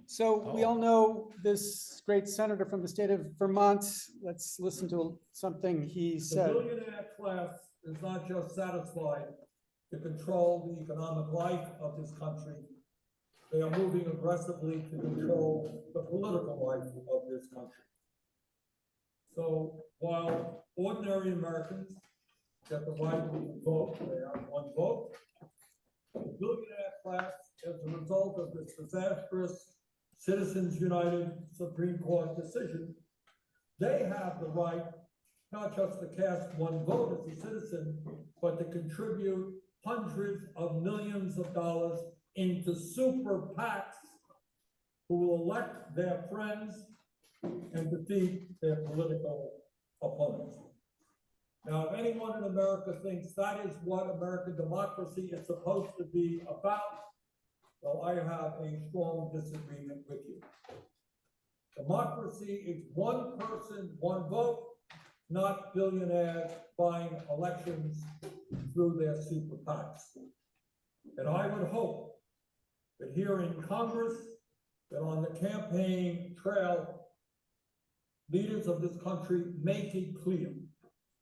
So we all know this great senator from the state of Vermont. Let's listen to something he said. The billionaire class is not just satisfied to control the economic life of this country. They are moving aggressively to control the political life of this country. So while ordinary Americans get the right to vote, they have one vote, the billionaire class, as a result of this disastrous Citizens United Supreme Court decision, they have the right not just to cast one vote as a citizen, but to contribute hundreds of millions of dollars into super PACs who will elect their friends and defeat their political opponents. Now, if anyone in America thinks that is what American democracy is supposed to be about, well, I have a strong disagreement with you. Democracy is one person, one vote, not billionaires buying elections through their super PACs. And I would hope that here in Congress, that on the campaign trail, leaders of this country make it clear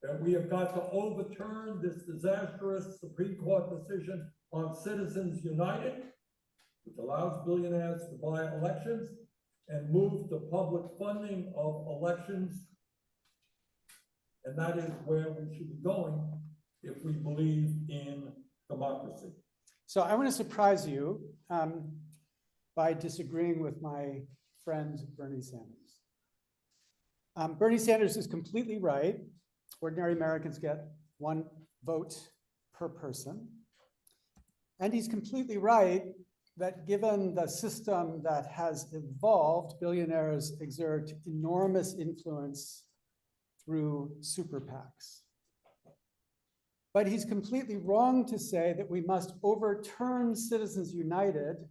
that we have got to overturn this disastrous Supreme Court decision on Citizens United, which allows billionaires to buy elections, and move to public funding of elections. And that is where we should be going if we believe in democracy. So I want to surprise you by disagreeing with my friend Bernie Sanders. Bernie Sanders is completely right. Ordinary Americans get one vote per person. And he's completely right that given the system that has evolved, billionaires exert enormous influence through super PACs. But he's completely wrong to say that we must overturn Citizens United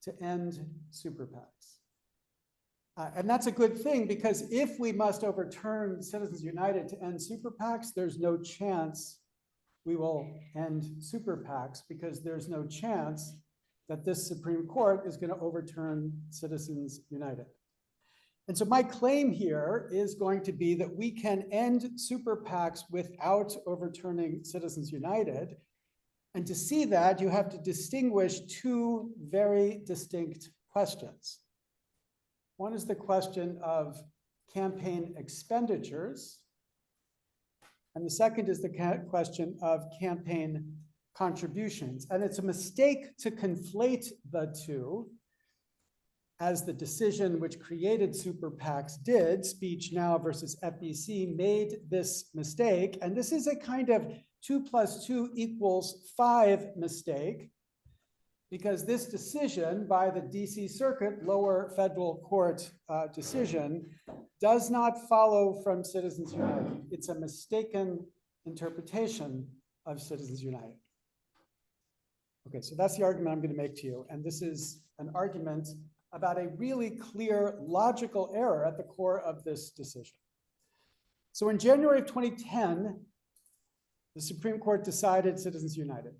to end super PACs. And that's a good thing, because if we must overturn Citizens United to end super PACs, there's no chance we will end super PACs, because there's no chance that this Supreme Court is going to overturn Citizens United. And so my claim here is going to be that we can end super PACs without overturning Citizens United. And to see that, you have to distinguish two very distinct questions. One is the question of campaign expenditures, and the second is the question of campaign contributions. And it's a mistake to conflate the two, as the decision which created super PACs did. Speech Now versus FEC made this mistake. And this is a kind of 2 + 2 = 5 mistake, because this decision by the DC Circuit, lower federal court decision, does not follow from Citizens United. It's a mistaken interpretation of Citizens United. Okay, so that's the argument I'm going to make to you. And this is an argument about a really clear logical error at the core of this decision. So in January of 2010, the Supreme Court decided Citizens United.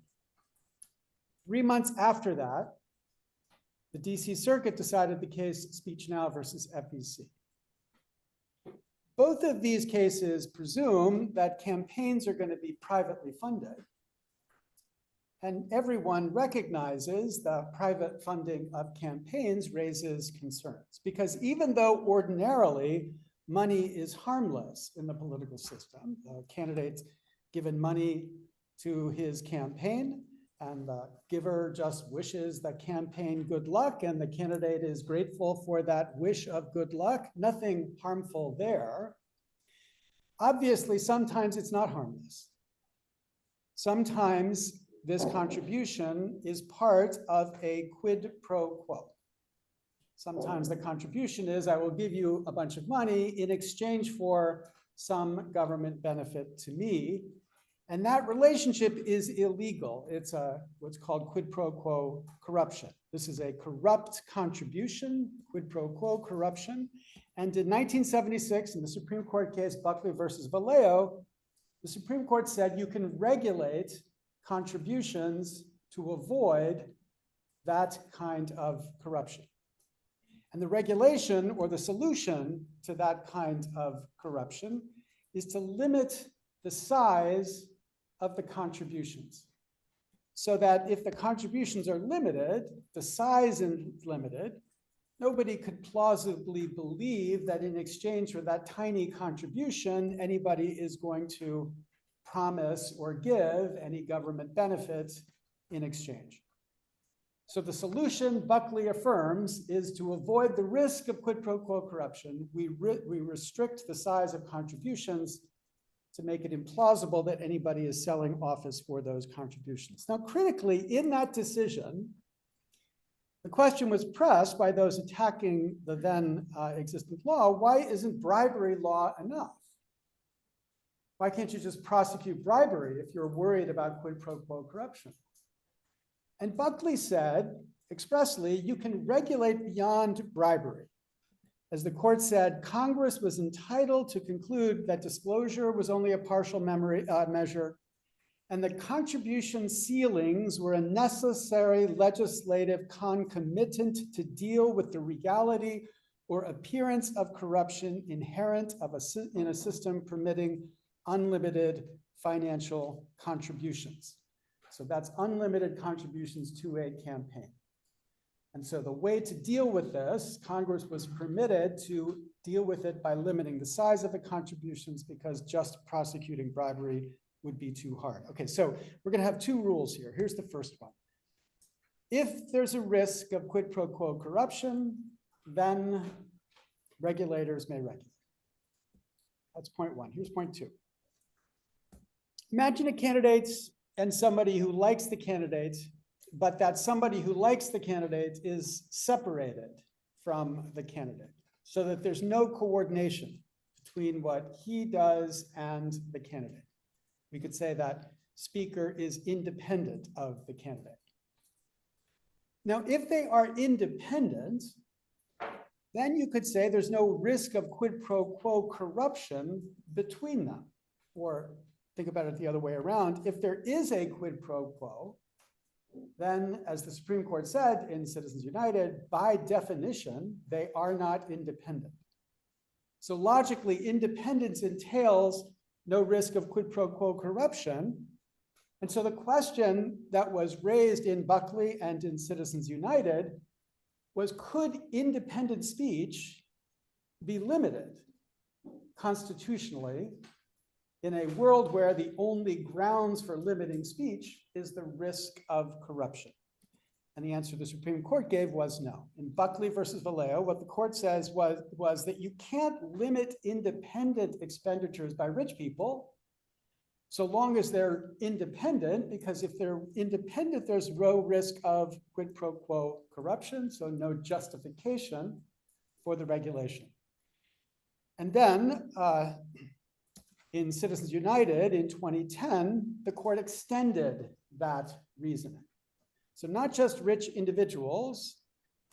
3 months after that, the DC Circuit decided the case Speech Now versus FEC. Both of these cases presume that campaigns are going to be privately funded. And everyone recognizes the private funding of campaigns raises concerns, because even though ordinarily money is harmless in the political system, the candidate's given money to his campaign, and the giver just wishes the campaign good luck, and the candidate is grateful for that wish of good luck, nothing harmful there. Obviously, sometimes it's not harmless. Sometimes this contribution is part of a quid pro quo. Sometimes the contribution is, I will give you a bunch of money in exchange for some government benefit to me. And that relationship is illegal. It's what's called quid pro quo corruption. This is a corrupt contribution, quid pro quo corruption. And in 1976, in the Supreme Court case Buckley versus Vallejo, the Supreme Court said you can regulate contributions to avoid that kind of corruption. And the regulation or the solution to that kind of corruption is to limit the size of the contributions. So that if the contributions are limited, the size is limited, nobody could plausibly believe that in exchange for that tiny contribution, anybody is going to promise or give any government benefits in exchange. So the solution, Buckley affirms, is to avoid the risk of quid pro quo corruption. We restrict the size of contributions to make it implausible that anybody is selling office for those contributions. Now, critically, in that decision, the question was pressed by those attacking the then existing law, why isn't bribery law enough? Why can't you just prosecute bribery if you're worried about quid pro quo corruption? And Buckley said expressly, you can regulate beyond bribery. As the court said, Congress was entitled to conclude that disclosure was only a partial measure, and that contribution ceilings were a necessary legislative concomitant to deal with the reality or appearance of corruption inherent in a system permitting unlimited financial contributions. So that's unlimited contributions to a campaign. And so the way to deal with this, Congress was permitted to deal with it by limiting the size of the contributions because just prosecuting bribery would be too hard. Okay, so we're gonna have two rules here. Here's the first one. If there's a risk of quid pro quo corruption, then regulators may regulate. That's point one. Here's point two. Imagine a candidate and somebody who likes the candidate, but that somebody who likes the candidate is separated from the candidate so that there's no coordination between what he does and the candidate. We could say that speaker is independent of the candidate. Now, if they are independent, then you could say there's no risk of quid pro quo corruption between them. Or think about it the other way around. If there is a quid pro quo, then as the Supreme Court said in Citizens United, by definition, they are not independent. So logically, independence entails no risk of quid pro quo corruption. And so the question that was raised in Buckley and in Citizens United was, could independent speech be limited constitutionally in a world where the only grounds for limiting speech is the risk of corruption? And the answer the Supreme Court gave was no. In Buckley versus Vallejo, what the court says was that you can't limit independent expenditures by rich people so long as they're independent, because if they're independent, there's no risk of quid pro quo corruption, so no justification for the regulation. And then in Citizens United in 2010, the court extended that reasoning. So not just rich individuals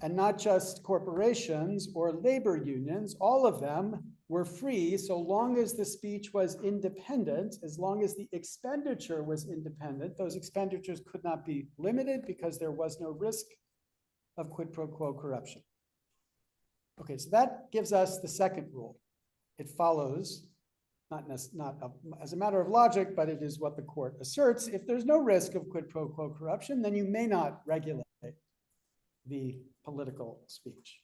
and not just corporations or labor unions, all of them were free so long as the speech was independent, as long as the expenditure was independent. Those expenditures could not be limited because there was no risk of quid pro quo corruption. Okay, so that gives us the second rule. It follows, not as a matter of logic, but it is what the court asserts. If there's no risk of quid pro quo corruption, then you may not regulate the political speech.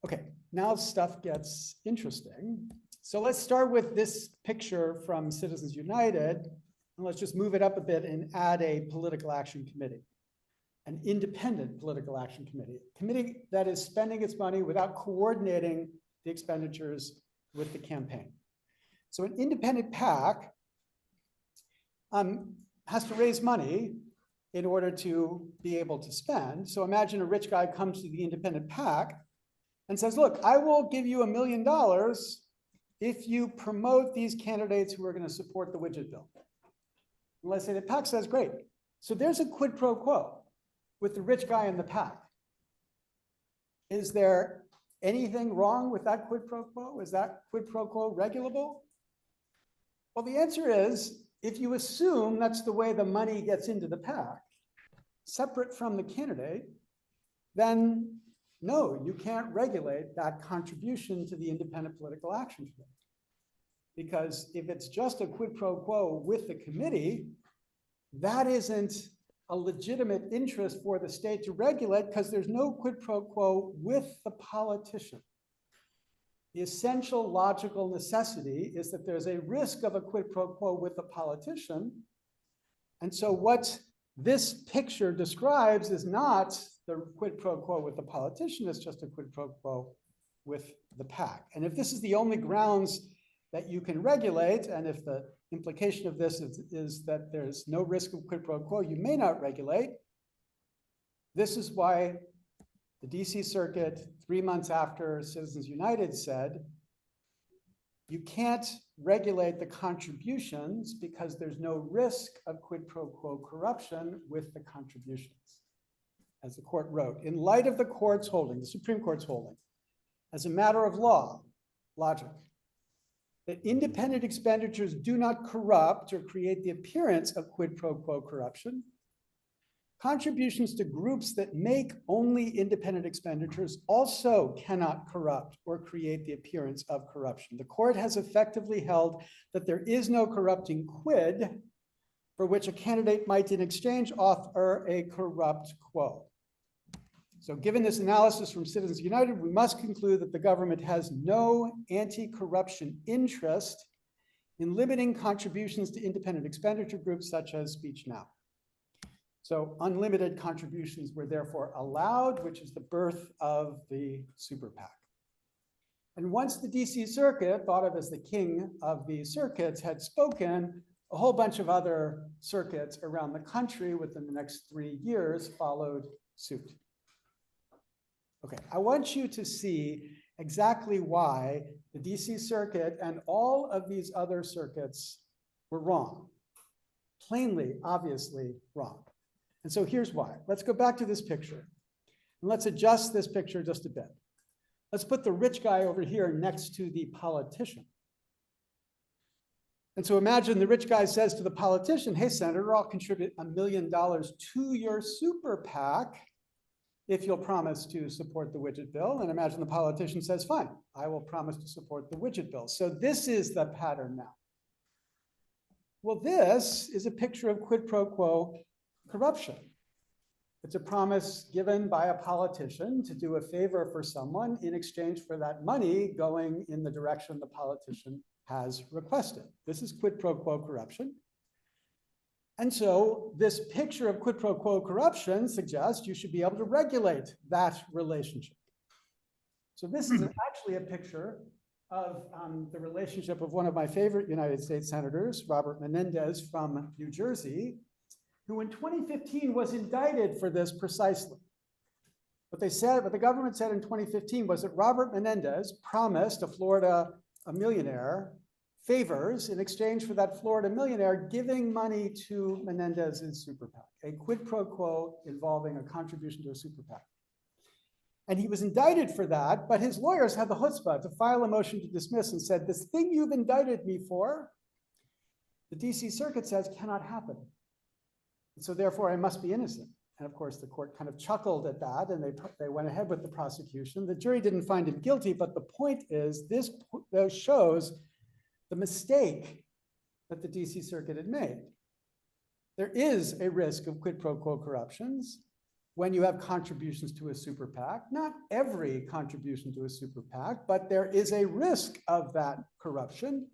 Okay, now stuff gets interesting. So let's start with this picture from Citizens United, and let's just move it up a bit and add a political action committee, an independent political action committee, a committee that is spending its money without coordinating the expenditures with the campaign. So an independent PAC has to raise money in order to be able to spend. So imagine a rich guy comes to the independent PAC and says, look, I will give you $1 million if you promote these candidates who are going to support the widget bill. And let's say the PAC says, great. So there's a quid pro quo with the rich guy in the PAC. Is there anything wrong with that quid pro quo? Is that quid pro quo regulable? Well, the answer is, if you assume that's the way the money gets into the PAC, separate from the candidate, then no, you can't regulate that contribution to the independent political action committee. Because if it's just a quid pro quo with the committee, that isn't a legitimate interest for the state to regulate because there's no quid pro quo with the politician. The essential logical necessity is that there's a risk of a quid pro quo with the politician. And so what this picture describes is not the quid pro quo with the politician, it's just a quid pro quo with the PAC. And if this is the only grounds that you can regulate, and if the implication of this is that there's no risk of quid pro quo, you may not regulate. This is why the DC Circuit, 3 months after Citizens United said, you can't regulate the contributions because there's no risk of quid pro quo corruption with the contributions. As the court wrote, in light of the court's holding, the Supreme Court's holding, as a matter of law, logic, that independent expenditures do not corrupt or create the appearance of quid pro quo corruption, contributions to groups that make only independent expenditures also cannot corrupt or create the appearance of corruption. The court has effectively held that there is no corrupting quid for which a candidate might in exchange offer a corrupt quo. So given this analysis from Citizens United, we must conclude that the government has no anti-corruption interest in limiting contributions to independent expenditure groups such as Speech Now. So unlimited contributions were therefore allowed, which is the birth of the super PAC. And once the DC Circuit, thought of as the king of the circuits, had spoken, a whole bunch of other circuits around the country within the next 3 years followed suit. Okay, I want you to see exactly why the DC Circuit and all of these other circuits were wrong. Plainly, obviously wrong. And so here's why. Let's go back to this picture. And let's adjust this picture just a bit. Let's put the rich guy over here next to the politician. And so imagine the rich guy says to the politician, hey, Senator, I'll contribute $1 million to your super PAC if you'll promise to support the widget bill. And imagine the politician says, fine, I will promise to support the widget bill. So this is the pattern now. Well, this is a picture of quid pro quo corruption. It's a promise given by a politician to do a favor for someone in exchange for that money going in the direction the politician has requested. This is quid pro quo corruption. And so this picture of quid pro quo corruption suggests you should be able to regulate that relationship. So this is actually a picture of the relationship of one of my favorite United States senators, Robert Menendez from New Jersey, who in 2015 was indicted for this precisely. What the government said in 2015 was that Robert Menendez promised a millionaire favors in exchange for that Florida millionaire giving money to Menendez's super PAC, a quid pro quo involving a contribution to a super PAC. And he was indicted for that, but his lawyers had the chutzpah to file a motion to dismiss and said, this thing you've indicted me for, the DC Circuit says cannot happen. And so therefore I must be innocent. And of course the court kind of chuckled at that and they went ahead with the prosecution. The jury didn't find him guilty, but the point is this shows the mistake that the DC Circuit had made. There is a risk of quid pro quo corruptions when you have contributions to a super PAC. Not every contribution to a super PAC, but there is a risk of that corruption.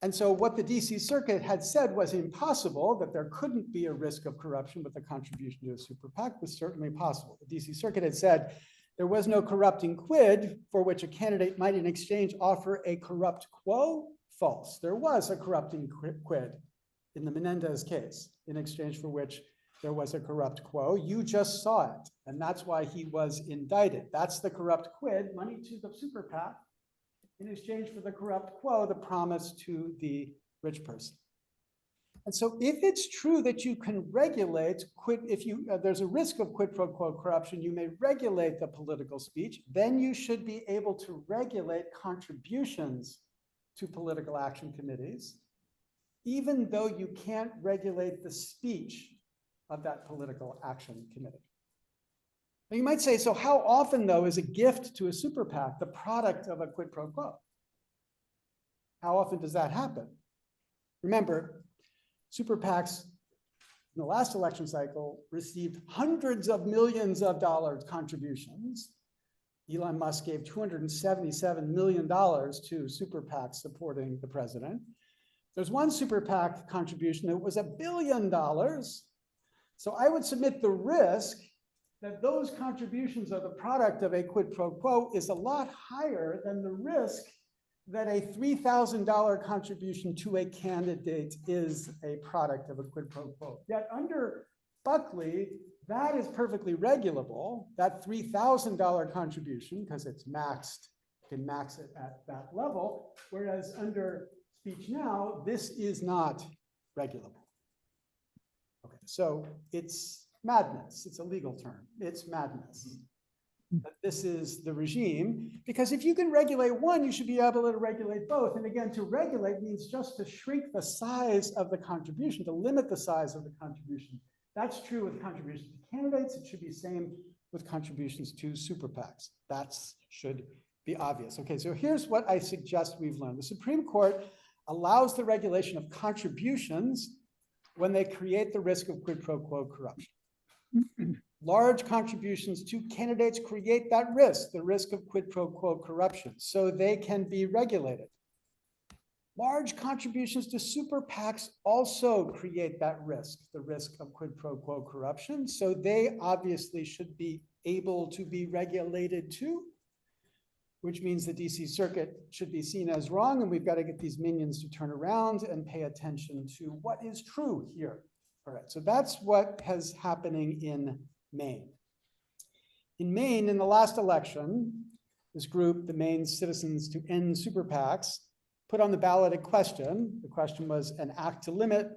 And so what the DC Circuit had said was impossible, that there couldn't be a risk of corruption with a contribution to a super PAC, was certainly possible. The DC Circuit had said there was no corrupting quid for which a candidate might in exchange offer a corrupt quo. False. There was a corrupting quid in the Menendez case in exchange for which there was a corrupt quo. You just saw it, and that's why he was indicted. That's the corrupt quid, money to the super PAC, in exchange for the corrupt quo, the promise to the rich person. And so if it's true that you can regulate there's a risk of quid pro quo corruption, you may regulate the political speech, then you should be able to regulate contributions to political action committees, even though you can't regulate the speech of that political action committee. Now you might say, so how often though is a gift to a super PAC the product of a quid pro quo? How often does that happen? Remember, super PACs in the last election cycle received hundreds of millions of dollars contributions. Elon Musk gave $277 million to super PACs supporting the president. There's one super PAC contribution that was $1 billion. So I would submit the risk that those contributions are the product of a quid pro quo is a lot higher than the risk that a $3,000 contribution to a candidate is a product of a quid pro quo. Yet under Buckley, that is perfectly regulable, that $3,000 contribution, because it's maxed, you can max it at that level, whereas under Speech Now, this is not regulable. Okay, so it's madness. It's a legal term. It's madness. But this is the regime, because if you can regulate one, you should be able to regulate both. And again, to regulate means just to shrink the size of the contribution, to limit the size of the contribution. That's true with contributions to candidates. It should be the same with contributions to super PACs. That should be obvious. Okay, so here's what I suggest we've learned. The Supreme Court allows the regulation of contributions when they create the risk of quid pro quo corruption. Large contributions to candidates create that risk, the risk of quid pro quo corruption, so they can be regulated. Large contributions to super PACs also create that risk, the risk of quid pro quo corruption, so they obviously should be able to be regulated too, which means the DC Circuit should be seen as wrong, and we've got to get these minions to turn around and pay attention to what is true here. All right, so that's what is happening in Maine. In Maine, in the last election, this group, the Maine Citizens to End Super PACs, put on the ballot a question. The question was an act to limit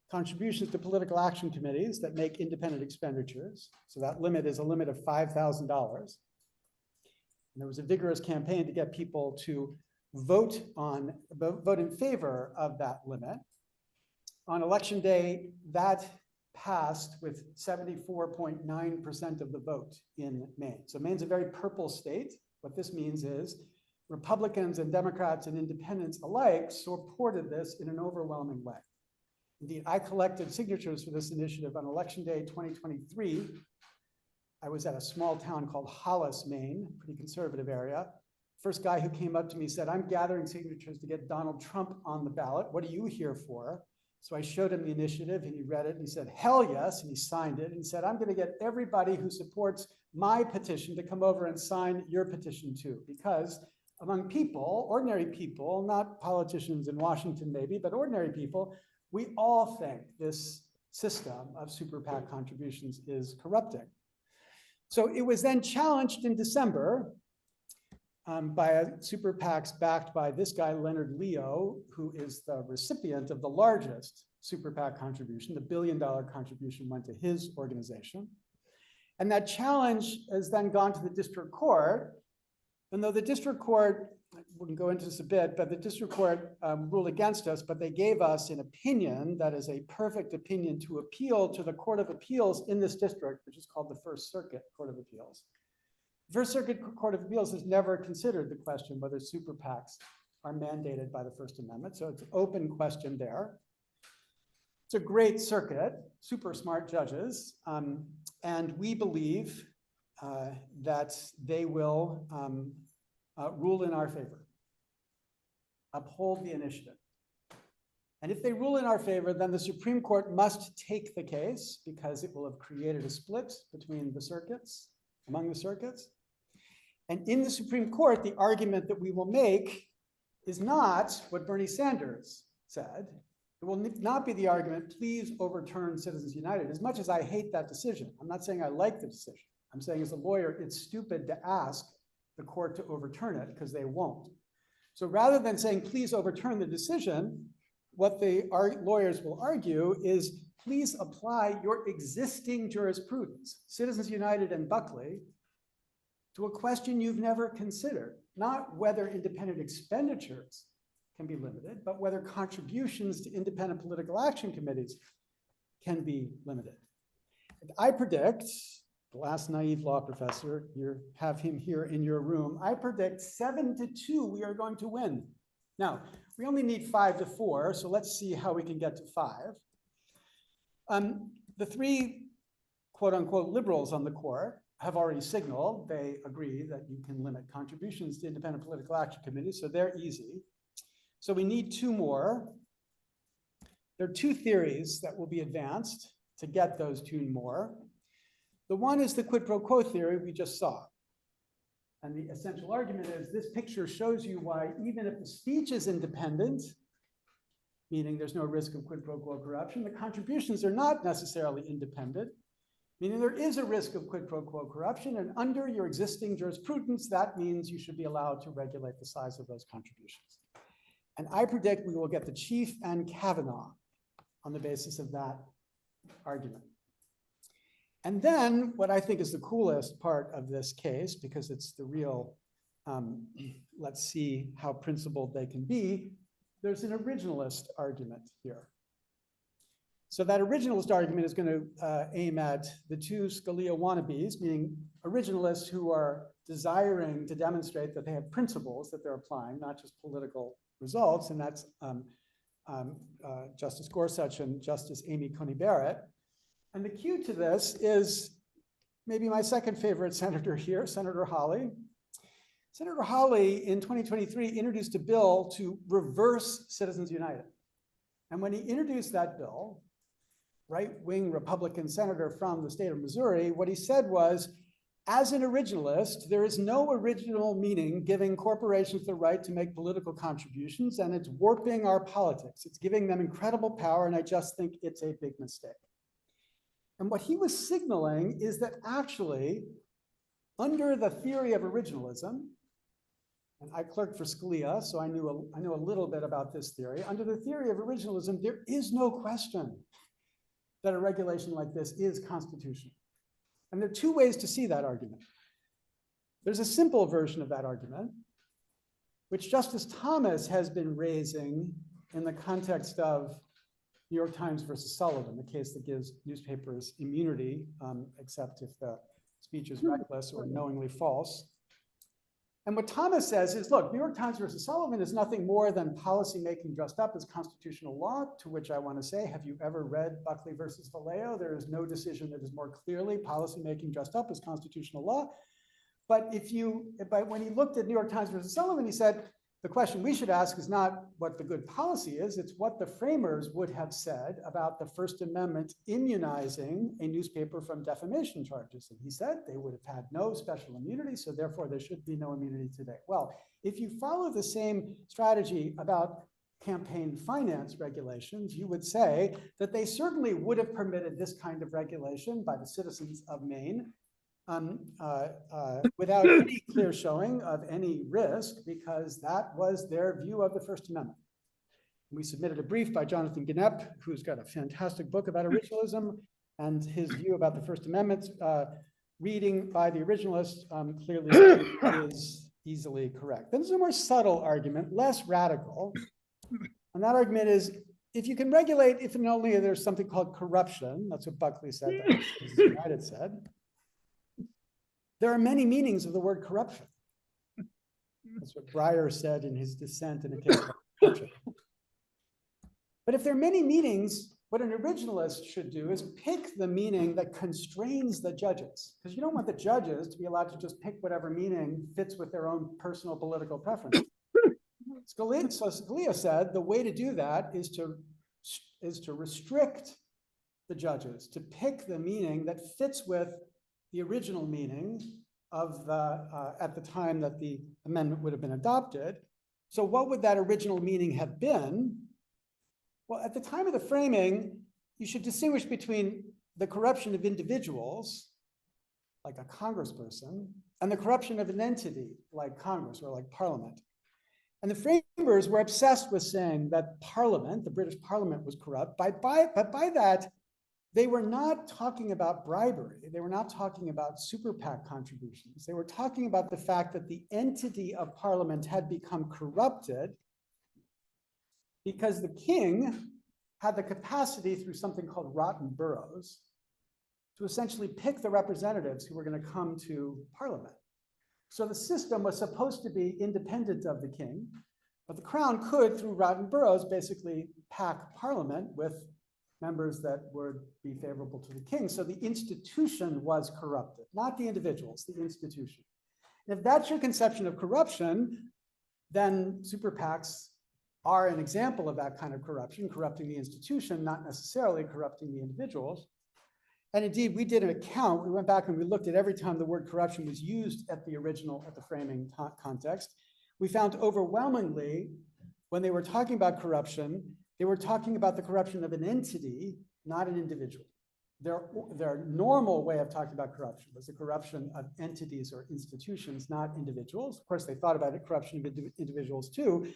contributions to political action committees that make independent expenditures. So that limit is a limit of $5,000. And there was a vigorous campaign to get people to vote in favor of that limit. On election day, that passed with 74.9% of the vote in Maine. So Maine's a very purple state. What this means is Republicans and Democrats and independents alike supported this in an overwhelming way. Indeed, I collected signatures for this initiative on election day 2023. I was at a small town called Hollis, Maine, pretty conservative area. First guy who came up to me said, "I'm gathering signatures to get Donald Trump on the ballot. What are you here for?" So I showed him the initiative and he read it and he said, "Hell yes," and he signed it. And he said, "I'm going to get everybody who supports my petition to come over and sign your petition too, because among people, ordinary people, not politicians in Washington maybe, but ordinary people, we all think this system of super PAC contributions is corrupting." So it was then challenged in December by a super PACs backed by this guy, Leonard Leo, who is the recipient of the largest super PAC contribution. The $1 billion contribution went to his organization. And that challenge has then gone to the district court. And though the district court, I wouldn't go into this a bit, but the district court ruled against us, but they gave us an opinion that is a perfect opinion to appeal to the Court of Appeals in this district, which is called the First Circuit Court of Appeals. The First Circuit Court of Appeals has never considered the question whether super PACs are mandated by the First Amendment, so it's an open question there. It's a great circuit, super smart judges, and we believe that they will rule in our favor, uphold the initiative. And if they rule in our favor, then the Supreme Court must take the case because it will have created a split between the circuits, among the circuits. And in the Supreme Court, the argument that we will make is not what Bernie Sanders said. It will not be the argument, please overturn Citizens United, as much as I hate that decision. I'm not saying I like the decision. I'm saying as a lawyer, it's stupid to ask the court to overturn it because they won't. So rather than saying, please overturn the decision, what the lawyers will argue is, please apply your existing jurisprudence, Citizens United and Buckley, to a question you've never considered, not whether independent expenditures can be limited, but whether contributions to independent political action committees can be limited. I predict, the last naive law professor, you have him here in your room, I predict 7-2 we are going to win. Now, we only need 5-4, so let's see how we can get to 5. The three quote unquote liberals on the court have already signaled they agree that you can limit contributions to independent political action committees, so they're easy. So we need 2 more. There are 2 theories that will be advanced to get those 2 more. The one is the quid pro quo theory we just saw. And the essential argument is this picture shows you why even if the speech is independent, meaning there's no risk of quid pro quo corruption, the contributions are not necessarily independent, meaning there is a risk of quid pro quo corruption, and under your existing jurisprudence, that means you should be allowed to regulate the size of those contributions. And I predict we will get the Chief and Kavanaugh on the basis of that argument. And then what I think is the coolest part of this case, because it's the real, let's see how principled they can be, there's an originalist argument here. So that originalist argument is going to aim at the 2 Scalia wannabes, meaning originalists who are desiring to demonstrate that they have principles that they're applying, not just political results, and that's Justice Gorsuch and Justice Amy Coney Barrett. And the cue to this is maybe my second favorite senator here, Senator Hawley. Senator Hawley in 2023 introduced a bill to reverse Citizens United. And when he introduced that bill, right-wing Republican senator from the state of Missouri, what he said was, as an originalist, there is no original meaning giving corporations the right to make political contributions, and it's warping our politics. It's giving them incredible power, and I just think it's a big mistake. And what he was signaling is that actually, under the theory of originalism, and I clerked for Scalia, so I knew a little bit about this theory. Under the theory of originalism, there is no question that a regulation like this is constitutional. And there are 2 ways to see that argument. There's a simple version of that argument, which Justice Thomas has been raising in the context of New York Times versus Sullivan, the case that gives newspapers immunity, except if the speech is reckless or knowingly false. And what Thomas says is, look, New York Times versus Sullivan is nothing more than policymaking dressed up as constitutional law, to which I want to say, have you ever read Buckley versus Vallejo? There is no decision that is more clearly policymaking dressed up as constitutional law. But when he looked at New York Times versus Sullivan, he said, the question we should ask is not what the good policy is, it's what the framers would have said about the First Amendment immunizing a newspaper from defamation charges. And he said they would have had no special immunity, so therefore there should be no immunity today. Well, if you follow the same strategy about campaign finance regulations, you would say that they certainly would have permitted this kind of regulation by the citizens of Maine without any clear showing of any risk, because that was their view of the First Amendment. We submitted a brief by Jonathan Gnepp, who's got a fantastic book about originalism, and his view about the First Amendment, reading by the originalists, clearly is easily correct. Then there's a more subtle argument, less radical, and that argument is, if you can regulate, if and only there's something called corruption, that's what Buckley said, that's what Citizens United said. There are many meanings of the word corruption. That's what Breyer said in his dissent in a case of corruption. But if there are many meanings, what an originalist should do is pick the meaning that constrains the judges, because you don't want the judges to be allowed to just pick whatever meaning fits with their own personal political preference. Scalia said the way to do that is to restrict the judges, to pick the meaning that fits with the original meaning of at the time that the amendment would have been adopted. So what would that original meaning have been? Well, at the time of the framing, you should distinguish between the corruption of individuals, like a congressperson, and the corruption of an entity like Congress or like Parliament. And the framers were obsessed with saying that Parliament, the British Parliament, was corrupt, but by that, they were not talking about bribery. They were not talking about super PAC contributions. They were talking about the fact that the entity of Parliament had become corrupted because the king had the capacity through something called rotten boroughs to essentially pick the representatives who were going to come to Parliament. So the system was supposed to be independent of the king, but the crown could, through rotten boroughs, basically pack Parliament with members that would be favorable to the king. So the institution was corrupted, not the individuals, the institution. And if that's your conception of corruption, then super PACs are an example of that kind of corruption, corrupting the institution, not necessarily corrupting the individuals. And indeed, we did an account. We went back and we looked at every time the word corruption was used at the original, at the framing context. We found overwhelmingly, when they were talking about corruption, they were talking about the corruption of an entity, not an individual. Their normal way of talking about corruption was the corruption of entities or institutions, not individuals. Of course, they thought about it, corruption of individuals too,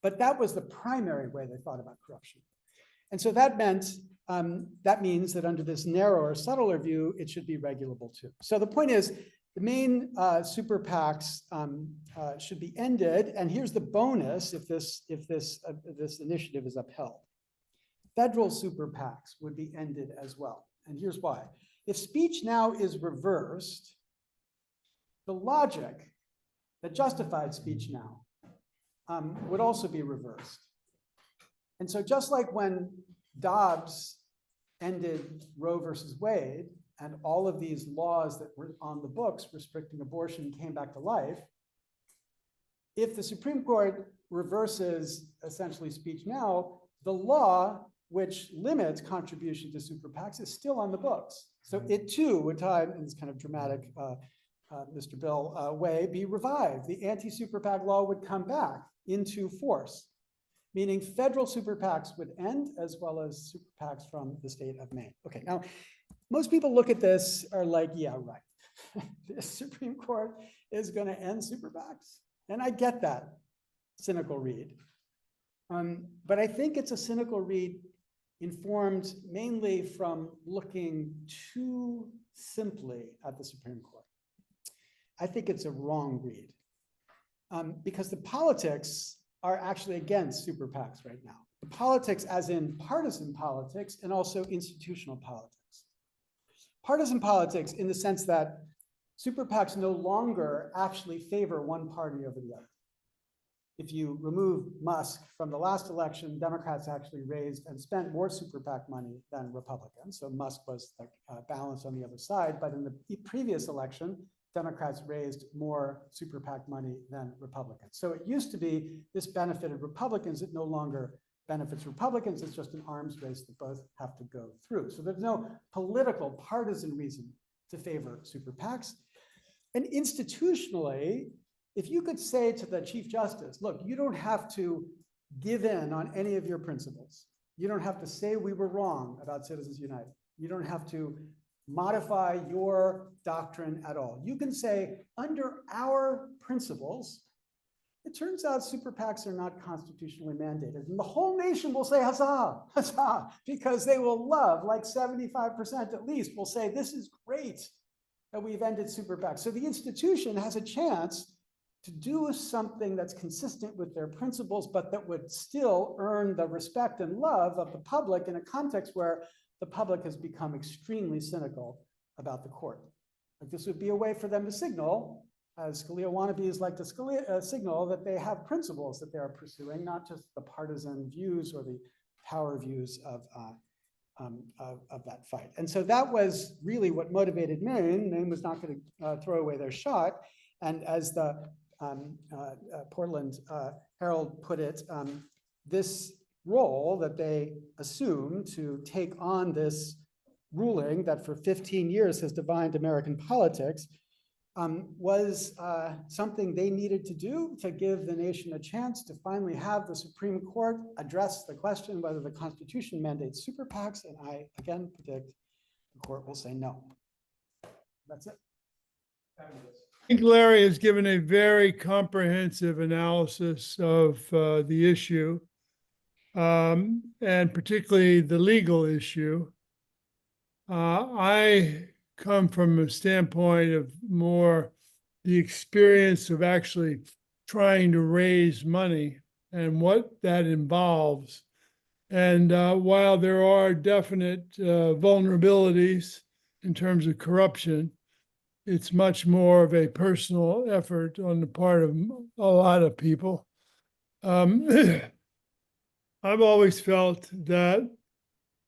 but that was the primary way they thought about corruption. And so that meant, that means that under this narrower, subtler view, it should be regulable too. So the point is, the main super PACs should be ended, and here's the bonus if this initiative is upheld. Federal super PACs would be ended as well, and here's why. If speech now is reversed, the logic that justified speech now would also be reversed. And so just like when Dobbs ended Roe versus Wade, and all of these laws that were on the books restricting abortion came back to life, if the Supreme Court reverses essentially speech now, the law which limits contribution to super PACs is still on the books. So it too would time, in this kind of dramatic Mr. Bill way, be revived. The anti-super PAC law would come back into force, meaning federal super PACs would end as well as super PACs from the state of Maine. Okay, now, most people look at this are like, yeah, right. The Supreme Court is going to end super PACs. And I get that cynical read. But I think it's a cynical read informed mainly from looking too simply at the Supreme Court. I think it's a wrong read because the politics are actually against super PACs right now. The politics as in partisan politics and also institutional politics. Partisan politics in the sense that super PACs no longer actually favor one party over the other. If you remove Musk from the last election, Democrats actually raised and spent more super PAC money than Republicans. So Musk was like balanced on the other side. But in the previous election, Democrats raised more super PAC money than Republicans. So it used to be this benefited Republicans. It no longer benefits Republicans. It's just an arms race that both have to go through. So there's no political partisan reason to favor super PACs. And institutionally, if you could say to the Chief Justice, look, you don't have to give in on any of your principles. You don't have to say we were wrong about Citizens United. You don't have to modify your doctrine at all. You can say, under our principles, it turns out super PACs are not constitutionally mandated. And the whole nation will say, huzzah, huzzah, because they will love, like 75% at least, will say, this is great that we've ended super PACs. So the institution has a chance to do something that's consistent with their principles, but that would still earn the respect and love of the public in a context where the public has become extremely cynical about the court. Like this would be a way for them to signal, as Scalia wannabes like to signal, that they have principles that they are pursuing, not just the partisan views or the power views of that fight. And so that was really what motivated Maine. Maine was not going to throw away their shot. And as the Portland Herald put it, this role that they assumed to take on this ruling that for 15 years has defined American politics was something they needed to do to give the nation a chance to finally have the Supreme Court address the question whether the Constitution mandates super PACs, and I again predict the court will say no. That's it. I think Larry has given a very comprehensive analysis of the issue, and particularly the legal issue. I come from a standpoint of more the experience of actually trying to raise money and what that involves. And while there are definite vulnerabilities in terms of corruption. It's much more of a personal effort on the part of a lot of people. I've always felt that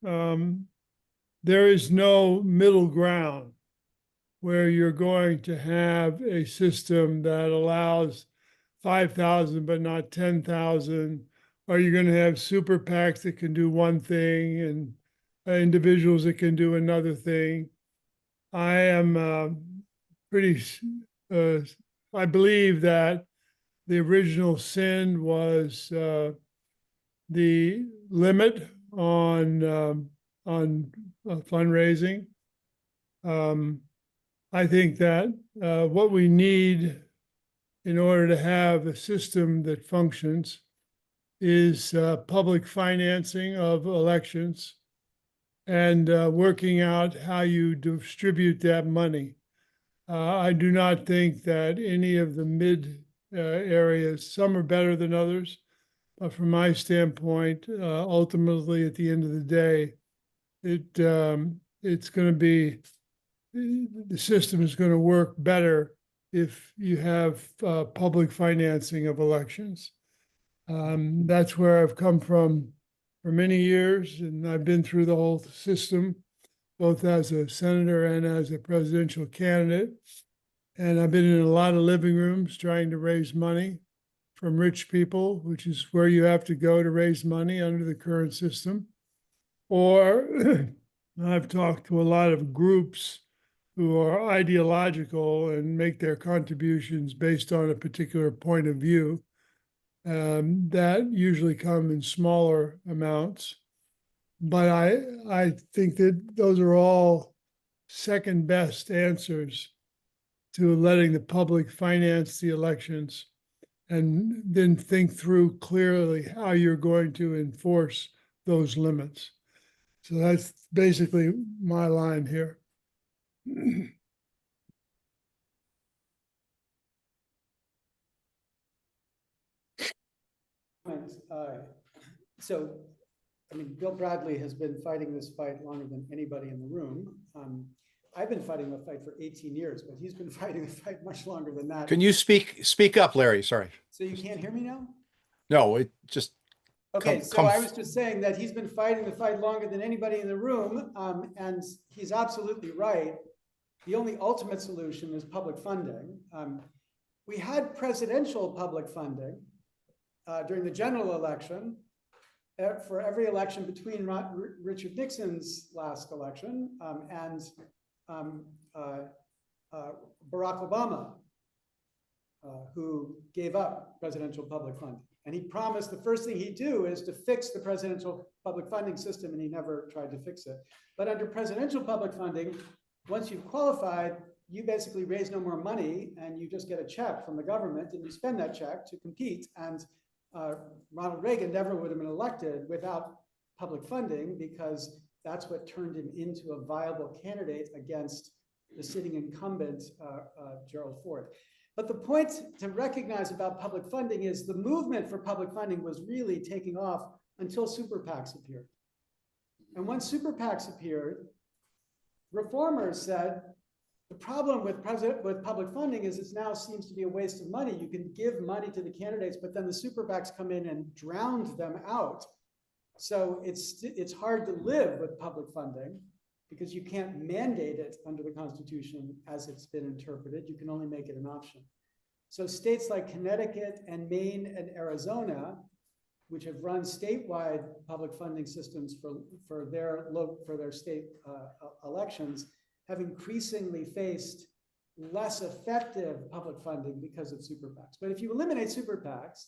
there is no middle ground where you're going to have a system that allows 5,000 but not 10,000. Or you're going to have super PACs that can do one thing and individuals that can do another thing. I am I believe that the original sin was the limit on fundraising. I think that what we need in order to have a system that functions is public financing of elections and working out how you distribute that money. I do not think that any of the mid areas, some are better than others, but from my standpoint, ultimately at the end of the day, it's going to be, the system is going to work better if you have public financing of elections. That's where I've come from for many years, and I've been through the whole system, both as a senator and as a presidential candidate. And I've been in a lot of living rooms trying to raise money from rich people, which is where you have to go to raise money under the current system. Or I've talked to a lot of groups who are ideological and make their contributions based on a particular point of view. That usually come in smaller amounts. But I think that those are all second best answers to letting the public finance the elections and then think through clearly how you're going to enforce those limits. So that's basically my line here. So, I mean, Bill Bradley has been fighting this fight longer than anybody in the room. I've been fighting the fight for 18 years, but he's been fighting the fight much longer than that. Can you speak up, Larry? Sorry. So you can't hear me now? No, it just. Okay, so I was just saying that he's been fighting the fight longer than anybody in the room, and he's absolutely right. The only ultimate solution is public funding. We had presidential public funding during the general election for every election between Richard Nixon's last election and Barack Obama, who gave up presidential public funding. And he promised the first thing he'd do is to fix the presidential public funding system, and he never tried to fix it. But under presidential public funding, once you've qualified, you basically raise no more money and you just get a check from the government and you spend that check to compete. And Ronald Reagan never would have been elected without public funding, because that's what turned him into a viable candidate against the sitting incumbent, Gerald Ford. But the point to recognize about public funding is the movement for public funding was really taking off until super PACs appeared. And once super PACs appeared, reformers said, the problem with public funding is it now seems to be a waste of money. You can give money to the candidates, but then the super PACs come in and drowned them out. So it's hard to live with public funding because you can't mandate it under the Constitution as it's been interpreted. You can only make it an option. So states like Connecticut and Maine and Arizona, which have run statewide public funding systems for their state elections, have increasingly faced less effective public funding because of super PACs. But if you eliminate super PACs,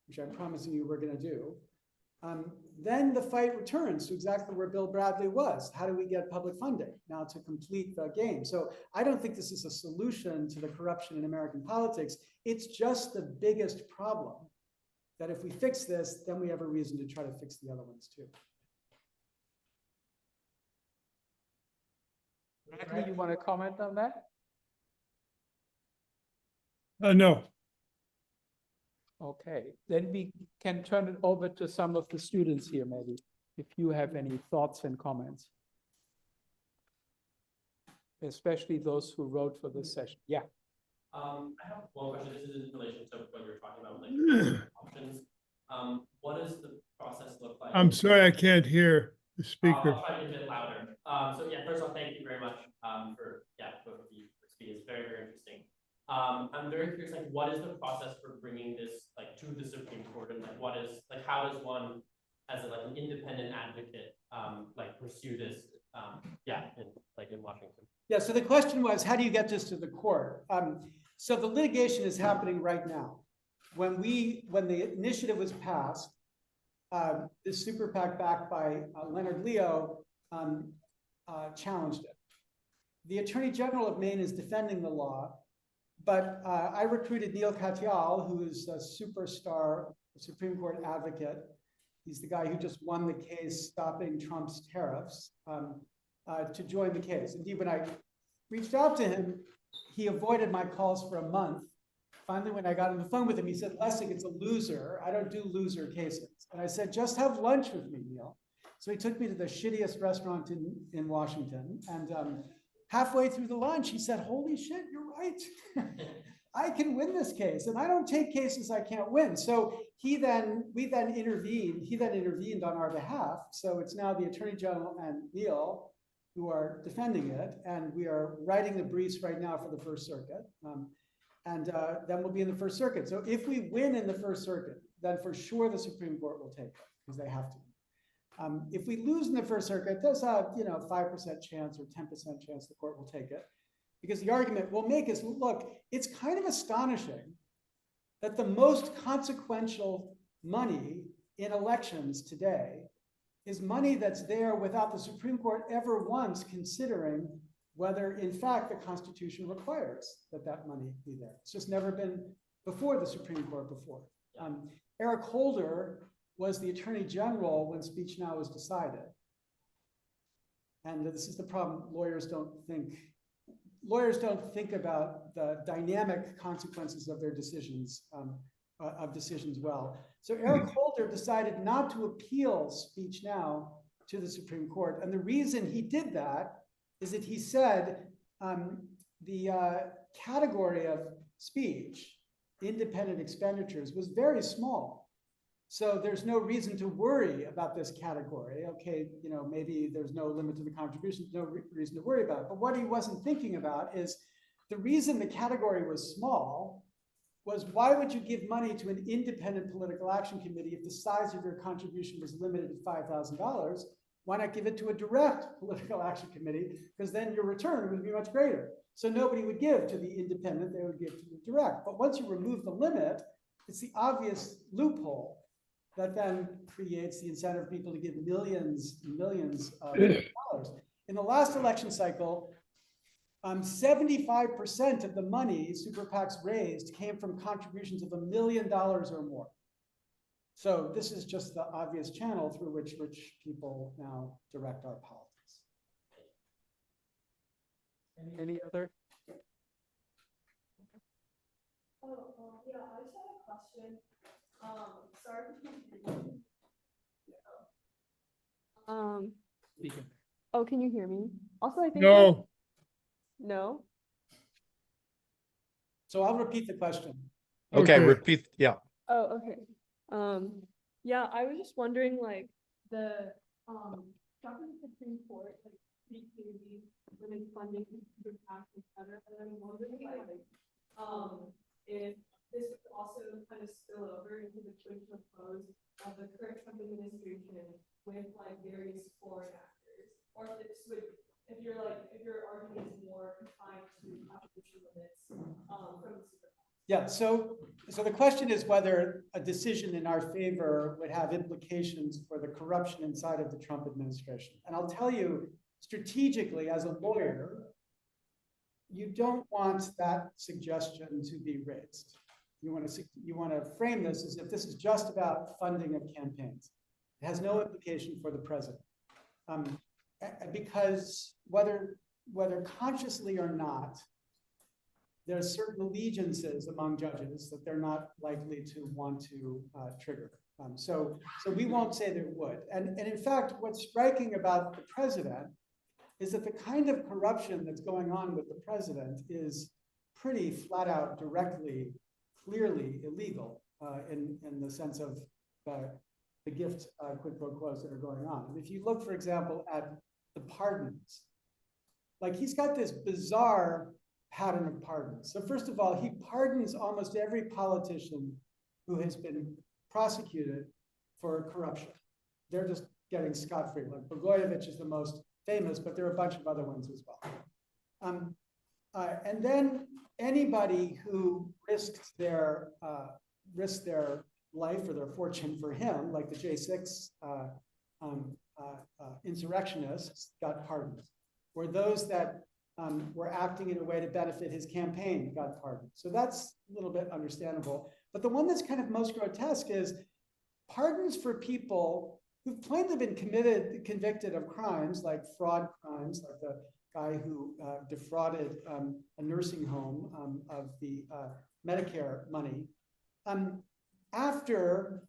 which I'm promising you we're going to do, then the fight returns to exactly where Bill Bradley was. How do we get public funding now to complete the game? So I don't think this is a solution to the corruption in American politics. It's just the biggest problem that if we fix this, then we have a reason to try to fix the other ones too. Bradley, you want to comment on that? No. Okay, then we can turn it over to some of the students here, maybe, if you have any thoughts and comments. especially those who wrote for this session. Yeah. I have one question. This is in relation to what you're talking about, like options. What does the process look like? I'm sorry, I can't hear the speaker. I'll try to be a bit louder. So yeah, first of all, thank you very much for both of you for speaking. It's very, very interesting. I'm very curious, like, what is the process for bringing this like to the Supreme Court, and like, what is like, how does one, as like an independent advocate, like pursue this? In Washington. Yeah, so the question was, how do you get this to the court? So the litigation is happening right now. When the initiative was passed, this super PAC backed by Leonard Leo challenged it. The Attorney General of Maine is defending the law, but I recruited Neil Katyal, who is a superstar Supreme Court advocate. He's the guy who just won the case stopping Trump's tariffs, to join the case. Indeed, when I reached out to him, he avoided my calls for a month. Finally, when I got on the phone with him, he said, Lessig, it's a loser. I don't do loser cases. And I said, just have lunch with me, Neil. So he took me to the shittiest restaurant in Washington. And halfway through the lunch, he said, holy shit, you're right. I can win this case. And I don't take cases I can't win. So we then intervened on our behalf. So it's now the Attorney General and Neil who are defending it. And we are writing the briefs right now for the First Circuit. Then we'll be in the First Circuit. So if we win in the First Circuit, then for sure the Supreme Court will take it, because they have to. If we lose in the First Circuit, there's a 5% chance or 10% chance the court will take it, because the argument we'll make is, look, it's kind of astonishing that the most consequential money in elections today is money that's there without the Supreme Court ever once considering whether, in fact, the Constitution requires that money be there. It's just never been before the Supreme Court before. Eric Holder was the Attorney General when Speech Now was decided. And this is the problem. Lawyers don't think about the dynamic consequences of their decisions, well. So Eric Holder decided not to appeal Speech Now to the Supreme Court. And the reason he did that is that he said the category of speech, independent expenditures, was very small. So there's no reason to worry about this category. Okay, maybe there's no limit to the contributions, no reason to worry about it. But what he wasn't thinking about is the reason the category was small was, why would you give money to an independent political action committee if the size of your contribution was limited to $5,000? Why not give it to a direct political action committee? Because then your return would be much greater. So nobody would give to the independent, they would give to the direct. But once you remove the limit, it's the obvious loophole that then creates the incentive for people to give millions and millions of dollars. In the last election cycle, 75% of the money super PACs raised came from contributions of $1 million or more. So this is just the obvious channel through which rich people now direct our politics. Any other? Yeah, I just had a question. Sorry for confusion. Oh, can you hear me? Also, I think No, no. So I'll repeat the question. Okay, Okay. repeat. Yeah. Oh, okay. Yeah, I was just wondering, like, the jumping to the Supreme Court, like, pretty clearly limits funding to PAC, et cetera. And I'm wondering, like, if this would also kind of spill over into the quid pro quos of the current Trump administration with like various foreign actors, or if this would, if your argument is more confined to contribution limits from the super. Yeah, so the question is whether a decision in our favor would have implications for the corruption inside of the Trump administration. And I'll tell you, strategically, as a lawyer, you don't want that suggestion to be raised. You want to frame this as if this is just about funding of campaigns. It has no implication for the president, because whether consciously or not, there are certain allegiances among judges that they're not likely to want to trigger. So we won't say that it would. And in fact, what's striking about the president is that the kind of corruption that's going on with the president is pretty flat out, directly, clearly illegal in the sense of the gift quid pro quos that are going on. And if you look, for example, at the pardons, like he's got this bizarre pattern of pardons. So first of all, he pardons almost every politician who has been prosecuted for corruption. They're just getting scot-free. Like Blagojevich is the most famous, but there are a bunch of other ones as well. And then anybody who risks their life or their fortune for him, like the J6 insurrectionists, got pardoned. Or those that were acting in a way to benefit his campaign got pardoned. So that's a little bit understandable. But the one that's kind of most grotesque is pardons for people who've plainly been convicted of crimes like fraud crimes, like the guy who defrauded a nursing home of the Medicare money, after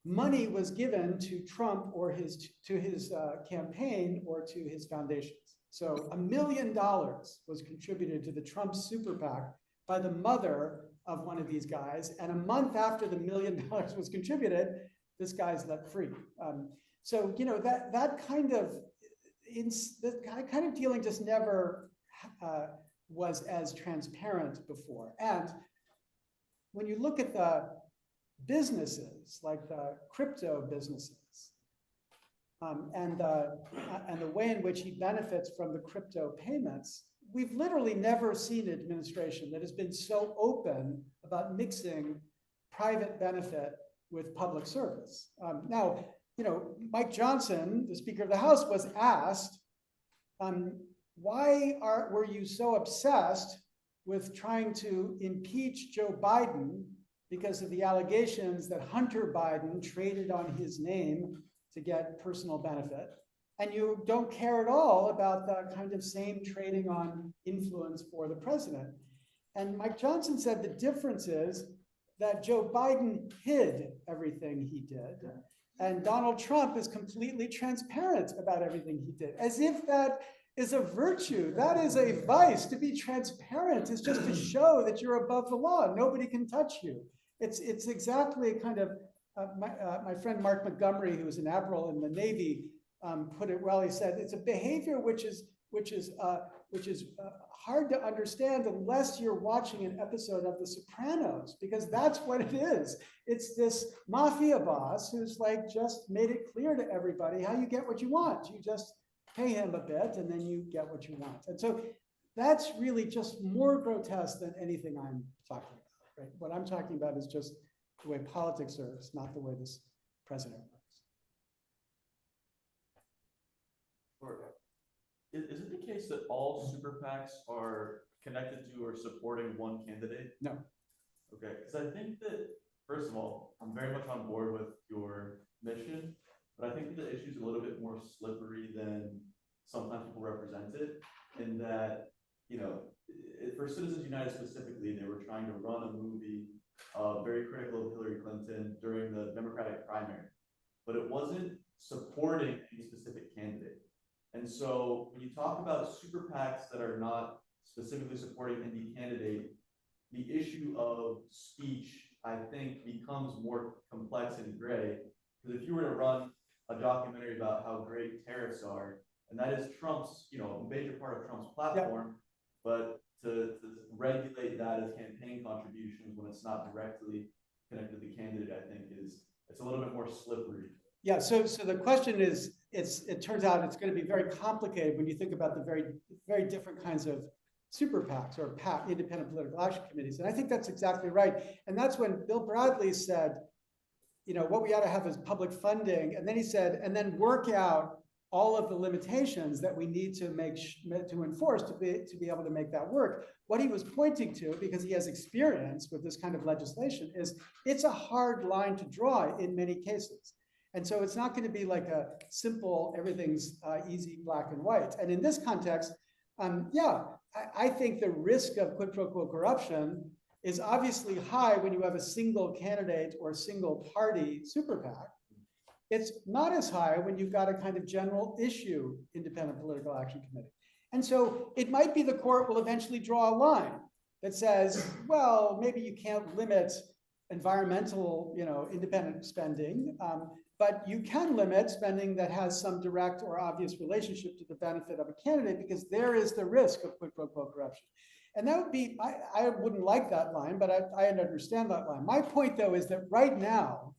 money was given to Trump or to his campaign or to his foundations. So $1 million was contributed to the Trump super PAC by the mother of one of these guys, and a month after the $1 million was contributed, this guy's let free. So you know that kind of dealing just never was as transparent before. And when you look at the businesses, like the crypto businesses, and the way in which he benefits from the crypto payments, we've literally never seen an administration that has been so open about mixing private benefit with public service. Now, you know, Mike Johnson, the Speaker of the House, was asked, why were you so obsessed with trying to impeach Joe Biden because of the allegations that Hunter Biden traded on his name to get personal benefit, and you don't care at all about the kind of same trading on influence for the president? And Mike Johnson said the difference is that Joe Biden hid everything he did, and Donald Trump is completely transparent about everything he did, as if that is a virtue. That is a vice. To be transparent is just to show that you're above the law. Nobody can touch you. It's exactly kind of, my friend Mark Montgomery, who was an admiral in the Navy, put it well. He said, it's a behavior which is hard to understand unless you're watching an episode of The Sopranos, because that's what it is. It's this mafia boss who's like just made it clear to everybody how you get what you want. You just pay him a bit and then you get what you want. And so that's really just more grotesque than anything I'm talking about. Right? What I'm talking about is just the way politics works, not the way this president works. Is it the case that all super PACs are connected to or supporting one candidate? No. Okay, because I think that, first of all, I'm very much on board with your mission, but I think the issue is a little bit more slippery than sometimes people represent it, in that, you know, for Citizens United specifically, they were trying to run a movie very critical of Hillary Clinton during the Democratic primary, but it wasn't supporting any specific candidate. And so when you talk about super PACs that are not specifically supporting any candidate, the issue of speech, I think, becomes more complex and gray. Because if you were to run a documentary about how great tariffs are, and that is Trump's, you know, a major part of Trump's platform, but to regulate that as campaign contributions when it's not directly connected to the candidate, I think it's a little bit more slippery. Yeah, so the question is, it turns out it's going to be very complicated when you think about the very different kinds of super PACs or independent political action committees. And I think that's exactly right. And that's when Bill Bradley said, you know, what we ought to have is public funding. And then he said, and then work out all of the limitations that we need to enforce to be able to make that work. What he was pointing to, because he has experience with this kind of legislation, is it's a hard line to draw in many cases. And so it's not going to be like a simple, everything's easy, black and white. And in this context, I think the risk of quid pro quo corruption is obviously high when you have a single candidate or single party super PAC. It's not as high when you've got a kind of general issue independent political action committee. And so it might be the court will eventually draw a line that says, well, maybe you can't limit environmental, independent spending, but you can limit spending that has some direct or obvious relationship to the benefit of a candidate, because there is the risk of quid pro quo corruption. And that would be, I wouldn't like that line, but I understand that line. My point, though, is that right now,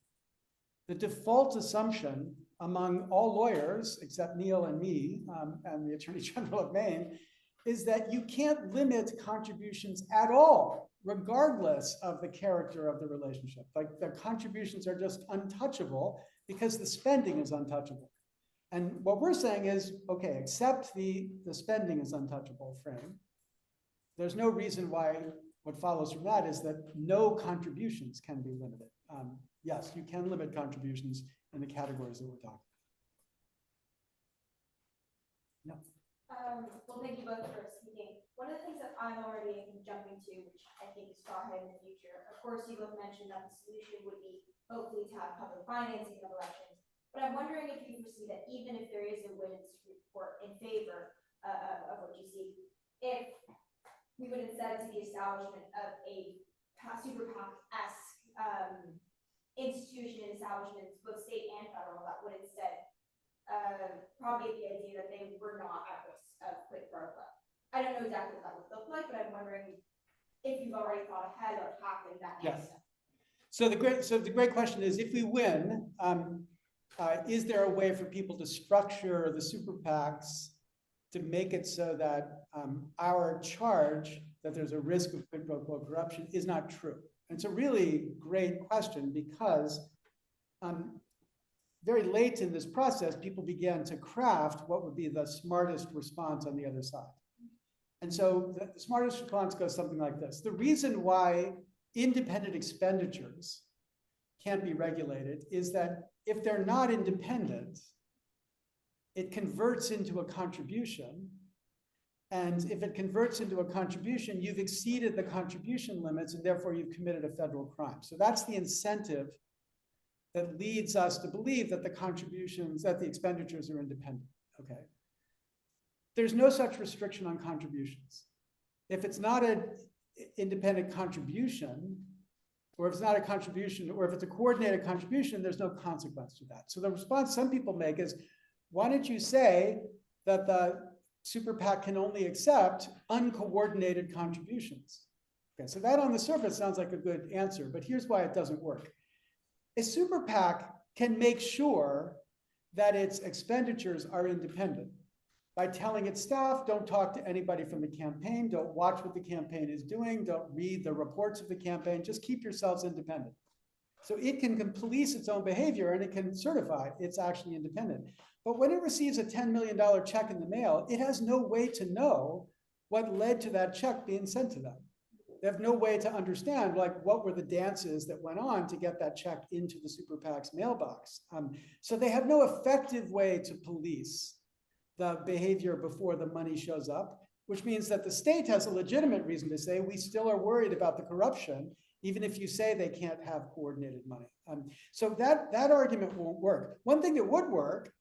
the default assumption among all lawyers, except Neil and me, and the Attorney General of Maine, is that you can't limit contributions at all, regardless of the character of the relationship. Like, the contributions are just untouchable because the spending is untouchable. And what we're saying is, okay, accept the spending is untouchable frame. There's no reason why what follows from that is that no contributions can be limited. Yes, you can limit contributions in the categories that we're talking. No. Well, thank you both for speaking. One of the things that I'm already jumping to, which I think is far ahead in the future, of course, you both mentioned that the solution would be hopefully to have public financing of elections. But I'm wondering if you foresee that even if there is a win report in favor of what you see, if we would instead see the establishment of a super PAC-esque institution and establishments, both state and federal, that would instead propagate the idea that they were not at risk of quid pro quo. I don't know exactly what that would look like, but I'm wondering if you've already thought ahead or tackled that next step. So the great question is, if we win, is there a way for people to structure the super PACs to make it so that our charge that there's a risk of quid pro quo corruption is not true? And it's a really great question, because very late in this process, people began to craft what would be the smartest response on the other side. And so the smartest response goes something like this. The reason why independent expenditures can't be regulated is that if they're not independent, it converts into a contribution. And if it converts into a contribution, you've exceeded the contribution limits, and therefore you've committed a federal crime. So that's the incentive that leads us to believe that the expenditures are independent, okay? There's no such restriction on contributions. If it's not an independent contribution, or if it's not a contribution, or if it's a coordinated contribution, there's no consequence to that. So the response some people make is, why don't you say that the super PAC can only accept uncoordinated contributions? Okay, so that on the surface sounds like a good answer, but here's why it doesn't work. A super PAC can make sure that its expenditures are independent by telling its staff, don't talk to anybody from the campaign, don't watch what the campaign is doing, don't read the reports of the campaign, just keep yourselves independent. So it can police its own behavior, and it can certify it's actually independent. But when it receives a $10 million check in the mail, it has no way to know what led to that check being sent to them. They have no way to understand, like, what were the dances that went on to get that check into the super PAC's mailbox. So they have no effective way to police the behavior before the money shows up, which means that the state has a legitimate reason to say, we still are worried about the corruption, even if you say they can't have coordinated money. So that argument won't work. One thing that would work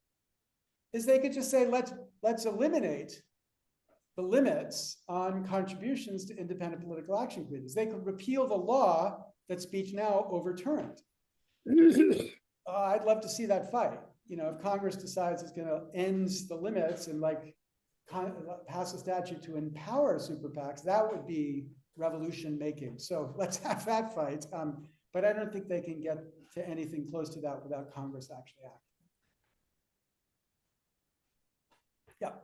is they could just say, let's eliminate the limits on contributions to independent political action committees. They could repeal the law that Speech Now overturned. I'd love to see that fight. If Congress decides it's going to end the limits and pass a statute to empower super PACs, that would be revolution making. So let's have that fight. But I don't think they can get to anything close to that without Congress actually acting. Yeah.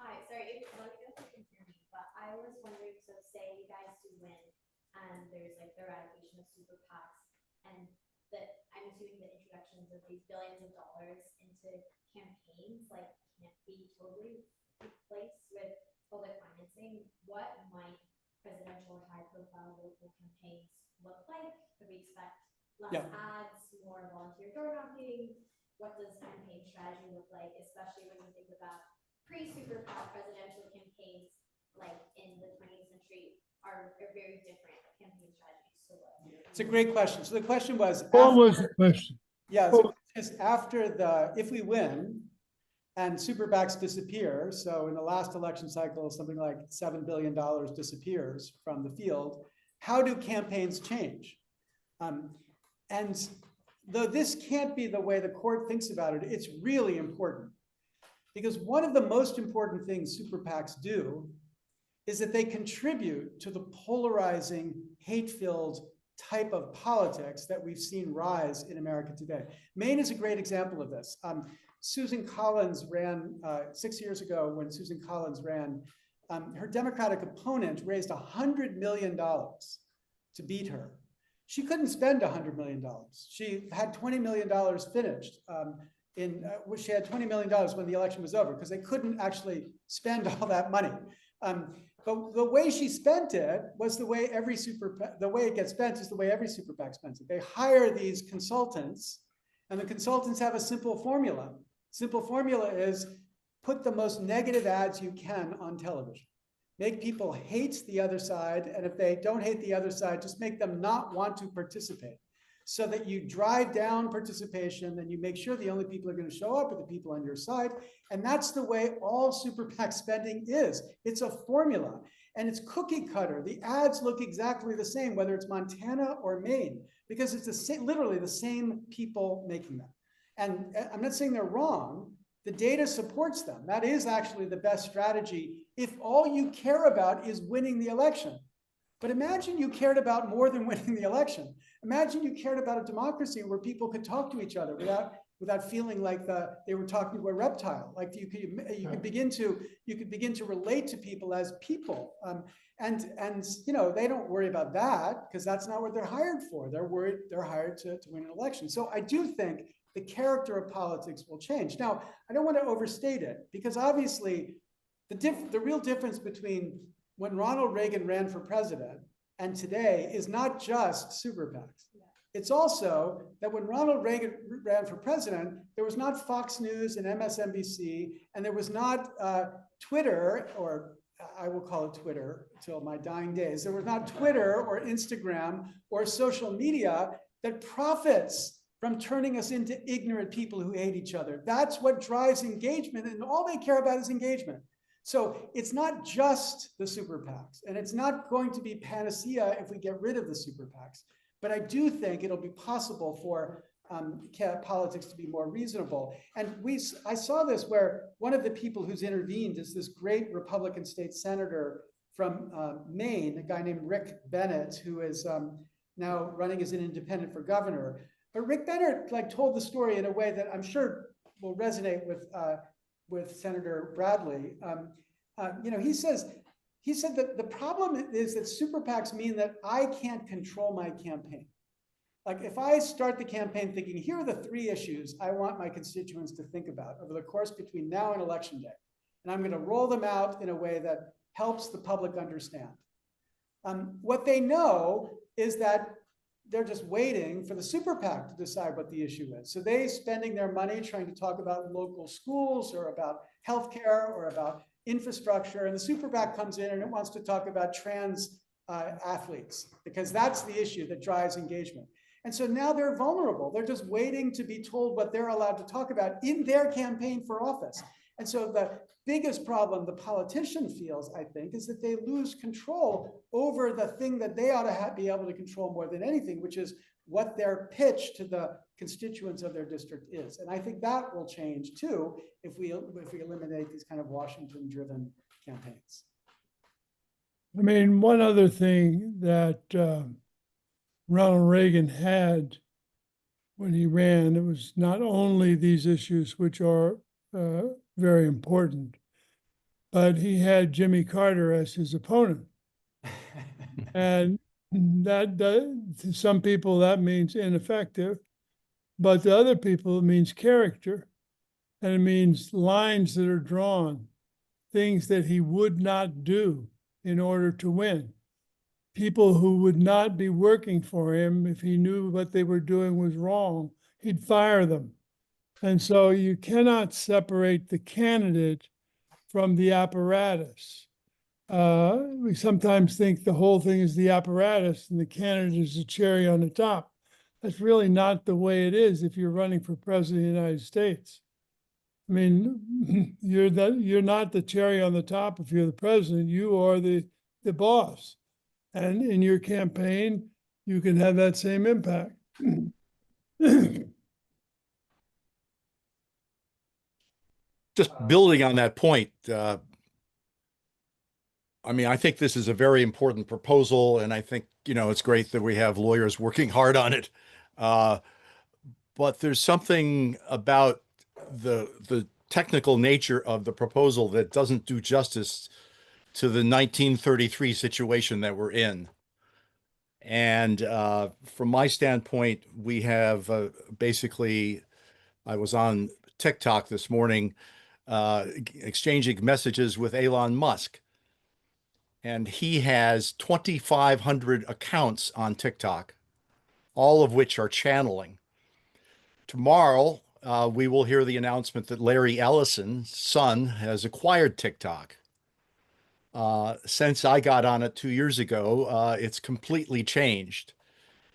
Hi, sorry, if you can hear me, but I was wondering, so say you guys do win, and there's like the eradication of super PACs, and that I'm assuming the introductions of these billions of dollars into campaigns like can't be totally replaced with public financing. What might presidential high-profile local campaigns look like? Could we expect less ads, more volunteer door knocking? What does campaign strategy look like, especially when you think about pre-super PAC presidential campaigns, like in the 20th century, are very different campaign strategies? So it's a great question. So the question was, What was the question? Yeah, so just after if we win, and super PACs disappear. So in the last election cycle, something like $7 billion disappears from the field. How do campaigns change? And though this can't be the way the court thinks about it, it's really important. Because one of the most important things super PACs do is that they contribute to the polarizing, hate-filled type of politics that we've seen rise in America today. Maine is a great example of this. Susan Collins ran 6 years ago. When Susan Collins ran, her Democratic opponent raised $100 million to beat her. She couldn't spend $100 million. She had $20 million finished. She had $20 million when the election was over because they couldn't actually spend all that money. But the way she spent it was the way it gets spent is the way every super PAC spends it. They hire these consultants, and the consultants have a simple formula. Simple formula is put the most negative ads you can on television. Make people hate the other side, and if they don't hate the other side, just make them not want to participate, so that you drive down participation and you make sure the only people who are going to show up are the people on your side. And that's the way all super PAC spending is. It's a formula, and it's cookie cutter. The ads look exactly the same, whether it's Montana or Maine, because it's literally the same people making them. And I'm not saying they're wrong. The data supports them. That is actually the best strategy if all you care about is winning the election. But imagine you cared about more than winning the election. Imagine you cared about a democracy where people could talk to each other without feeling like they were talking to a reptile. Like you could begin to relate to people as people. And you know, they don't worry about that because that's not what they're hired for. They're hired to win an election. So I do think the character of politics will change. Now, I don't want to overstate it because obviously the real difference between when Ronald Reagan ran for president and today is not just super PACs. It's also that when Ronald Reagan ran for president, there was not Fox News and MSNBC, and there was not Twitter, or I will call it Twitter till my dying days. There was not Twitter or Instagram or social media that profits from turning us into ignorant people who hate each other. That's what drives engagement, and all they care about is engagement. So it's not just the super PACs, and it's not going to be panacea if we get rid of the super PACs. But I do think it'll be possible for politics to be more reasonable. And I saw this where one of the people who's intervened is this great Republican state senator from Maine, a guy named Rick Bennett, who is now running as an independent for governor. But Rick Bennett told the story in a way that I'm sure will resonate with Senator Bradley. You know, he said that the problem is that super PACs mean that I can't control my campaign. Like if I start the campaign thinking, here are the 3 issues I want my constituents to think about over the course between now and election day, and I'm going to roll them out in a way that helps the public understand. What they know is that they're just waiting for the super PAC to decide what the issue is. So they're spending their money trying to talk about local schools or about healthcare or about infrastructure, and the super PAC comes in and it wants to talk about trans athletes because that's the issue that drives engagement. And so now they're vulnerable. They're just waiting to be told what they're allowed to talk about in their campaign for office. And so the biggest problem the politician feels, I think, is that they lose control over the thing that they ought to be able to control more than anything, which is what their pitch to the constituents of their district is. And I think that will change too if we eliminate these kind of Washington-driven campaigns. I mean, one other thing that Ronald Reagan had when he ran, it was not only these issues, which are very important, but he had Jimmy Carter as his opponent. And that to some people that means ineffective, but to other people it means character, and it means lines that are drawn, things that he would not do in order to win. People who would not be working for him if he knew what they were doing was wrong, he'd fire them. And so you cannot separate the candidate from the apparatus. We sometimes think the whole thing is the apparatus and the candidate is the cherry on the top. That's really not the way it is if you're running for president of the United States. I mean, you're not the cherry on the top if you're the president, you are the boss. And in your campaign, you can have that same impact. just building on that point, I mean, I think this is a very important proposal, and I think, it's great that we have lawyers working hard on it. Uh, but there's something about the technical nature of the proposal that doesn't do justice to the 1933 situation that we're in. And from my standpoint, we have basically, I was on TikTok this morning exchanging messages with Elon Musk. And he has 2,500 accounts on TikTok, all of which are channeling. Tomorrow, we will hear the announcement that Larry Ellison's son has acquired TikTok. Since I got on it 2 years ago, it's completely changed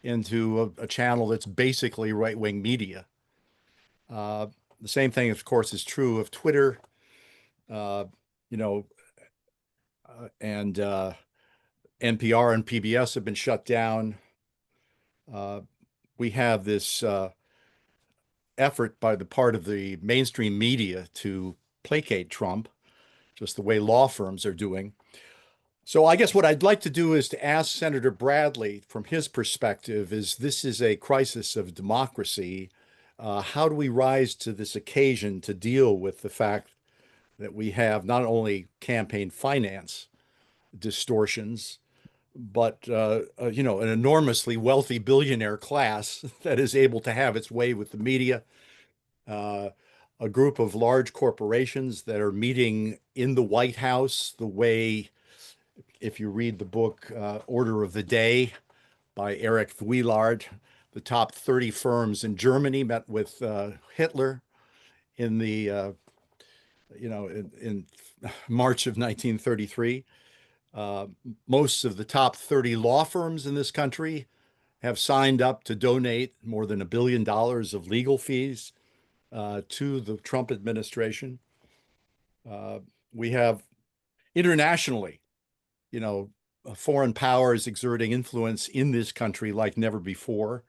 into a channel that's basically right-wing media. The same thing, of course, is true of Twitter, and NPR and PBS have been shut down. We have this effort by the part of the mainstream media to placate Trump, just the way law firms are doing. So I guess what I'd like to do is to ask Senator Bradley, from his perspective, is this is a crisis of democracy. How do we rise to this occasion to deal with the fact that we have not only campaign finance distortions, but an enormously wealthy billionaire class that is able to have its way with the media, a group of large corporations that are meeting in the White House the way, if you read the book Order of the Day by Eric Vuillard, the top 30 firms in Germany met with Hitler in the in March of 1933. Most of the top 30 law firms in this country have signed up to donate more than $1 billion of legal fees to the Trump administration. We have internationally, foreign powers exerting influence in this country like never before.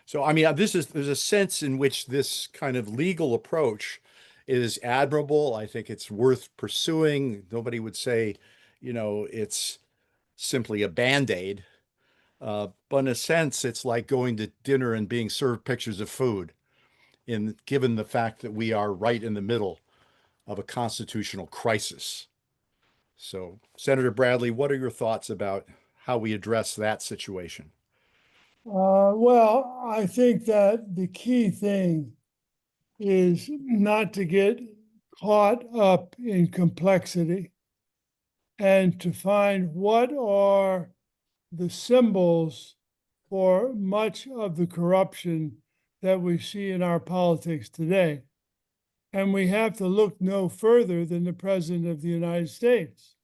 So, I mean, there's a sense in which this kind of legal approach is admirable. I think it's worth pursuing. Nobody would say, it's simply a Band-Aid. But in a sense, it's like going to dinner and being served pictures of food, given the fact that we are right in the middle of a constitutional crisis. So, Senator Bradley, what are your thoughts about how we address that situation? Well, I think that the key thing is not to get caught up in complexity and to find what are the symbols for much of the corruption that we see in our politics today. And we have to look no further than the President of the United States.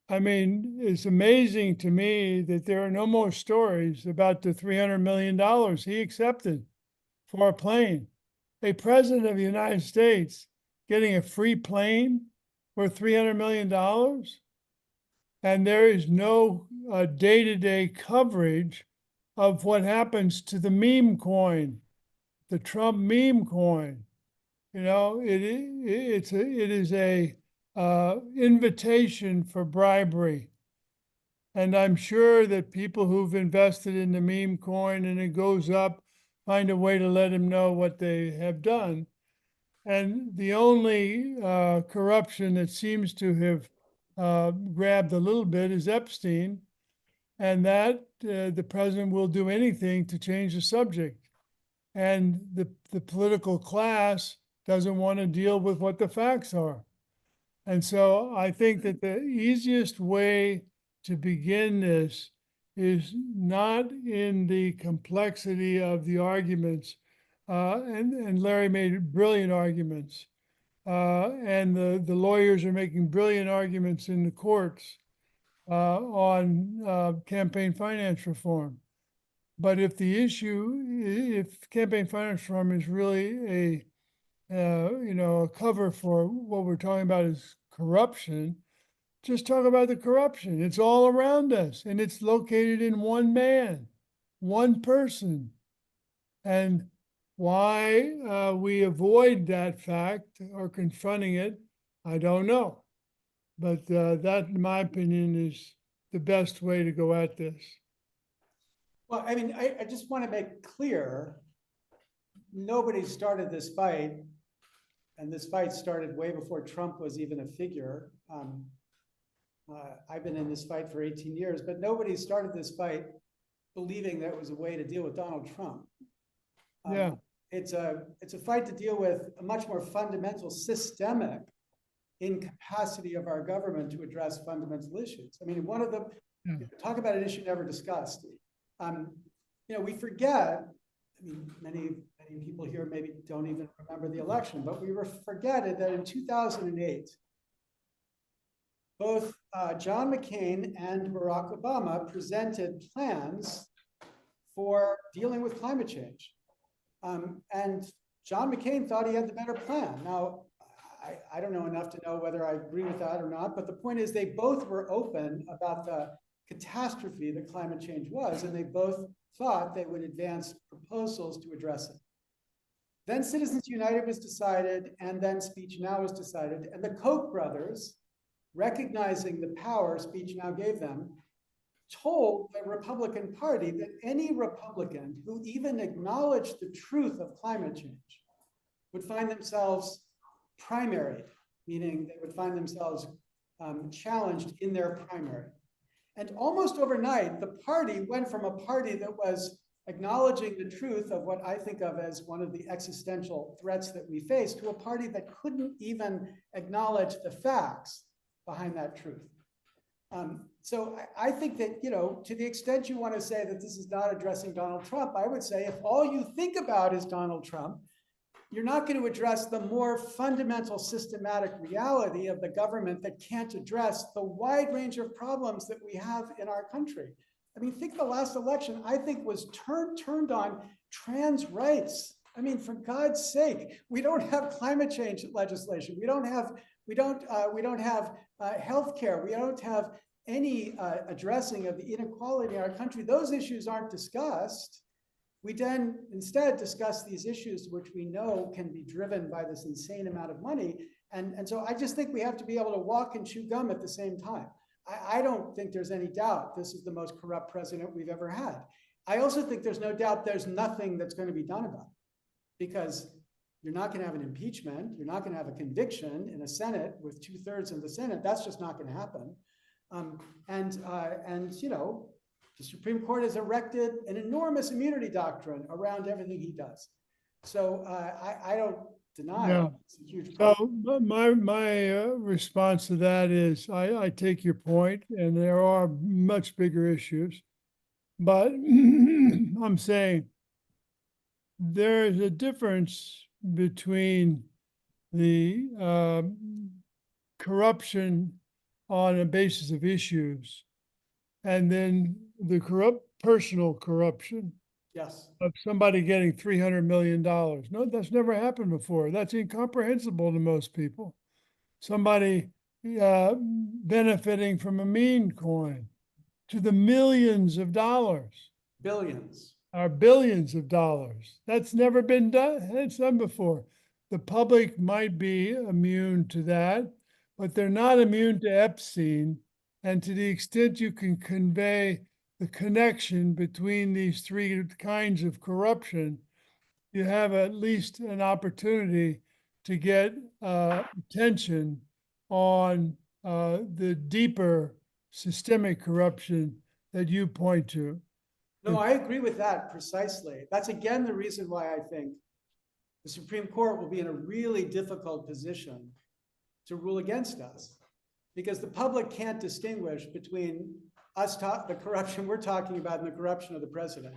I mean, it's amazing to me that there are no more stories about the $300 million he accepted for a plane. A president of the United States getting a free plane for $300 million? And there is no day-to-day coverage of what happens to the meme coin, the Trump meme coin. It is a invitation for bribery. And I'm sure that people who've invested in the meme coin and it goes up find a way to let them know what they have done. And the only corruption that seems to have grabbed a little bit is Epstein, and that the president will do anything to change the subject. And the political class doesn't want to deal with what the facts are. And so I think that the easiest way to begin this is not in the complexity of the arguments. And Larry made brilliant arguments. And the lawyers are making brilliant arguments in the courts on campaign finance reform. But if campaign finance reform is really a cover for what we're talking about is corruption, just talk about the corruption. It's all around us and it's located in one man, one person. And why we avoid that fact or confronting it, I don't know. But that, in my opinion, is the best way to go at this. Well, I mean, I just want to make clear, nobody started this fight, and this fight started way before Trump was even a figure. I've been in this fight for 18 years, but nobody started this fight believing that it was a way to deal with Donald Trump. Yeah. It's a fight to deal with a much more fundamental systemic incapacity of our government to address fundamental issues. I mean, one of the, talk about an issue never discussed. We forget, I mean, many people here maybe don't even remember the election, but we forget it that in 2008, both John McCain and Barack Obama presented plans for dealing with climate change. And John McCain thought he had the better plan. Now, I don't know enough to know whether I agree with that or not, but the point is they both were open about the catastrophe that climate change was, and they both thought they would advance proposals to address it. Then Citizens United was decided, and then Speech Now was decided, and the Koch brothers, recognizing the power Speech Now gave them, told the Republican Party that any Republican who even acknowledged the truth of climate change would find themselves primaried, meaning they would find themselves challenged in their primary. And almost overnight, the party went from a party that was acknowledging the truth of what I think of as one of the existential threats that we face to a party that couldn't even acknowledge the facts behind that truth. So I think that, to the extent you want to say that this is not addressing Donald Trump, I would say if all you think about is Donald Trump, you're not going to address the more fundamental systematic reality of the government that can't address the wide range of problems that we have in our country. I mean, think the last election, I think, was turned on trans rights. I mean, for God's sake, we don't have climate change legislation. We don't have healthcare. We don't have any addressing of the inequality in our country. Those issues aren't discussed. We then instead discuss these issues, which we know can be driven by this insane amount of money. And so I just think we have to be able to walk and chew gum at the same time. I don't think there's any doubt this is the most corrupt president we've ever had. I also think there's no doubt there's nothing that's going to be done about it, because you're not going to have an impeachment. You're not going to have a conviction in a Senate with 2/3 of the Senate. That's just not going to happen. The Supreme Court has erected an enormous immunity doctrine around everything he does. So I don't deny it's a huge problem. So my response to that is I take your point, and there are much bigger issues, but I'm saying there's a difference between the corruption on a basis of issues and then the personal corruption. Yes. Of somebody getting $300 million. No, that's never happened before. That's incomprehensible to most people. Somebody benefiting from a meme coin to the millions of dollars. Billions. Or billions of dollars. That's never been done. It's done before. The public might be immune to that, but they're not immune to Epstein. And to the extent you can convey the connection between these three kinds of corruption, you have at least an opportunity to get attention on the deeper systemic corruption that you point to. No, I agree with that precisely. That's again the reason why I think the Supreme Court will be in a really difficult position to rule against us, because the public can't distinguish between the corruption we're talking about and the corruption of the president.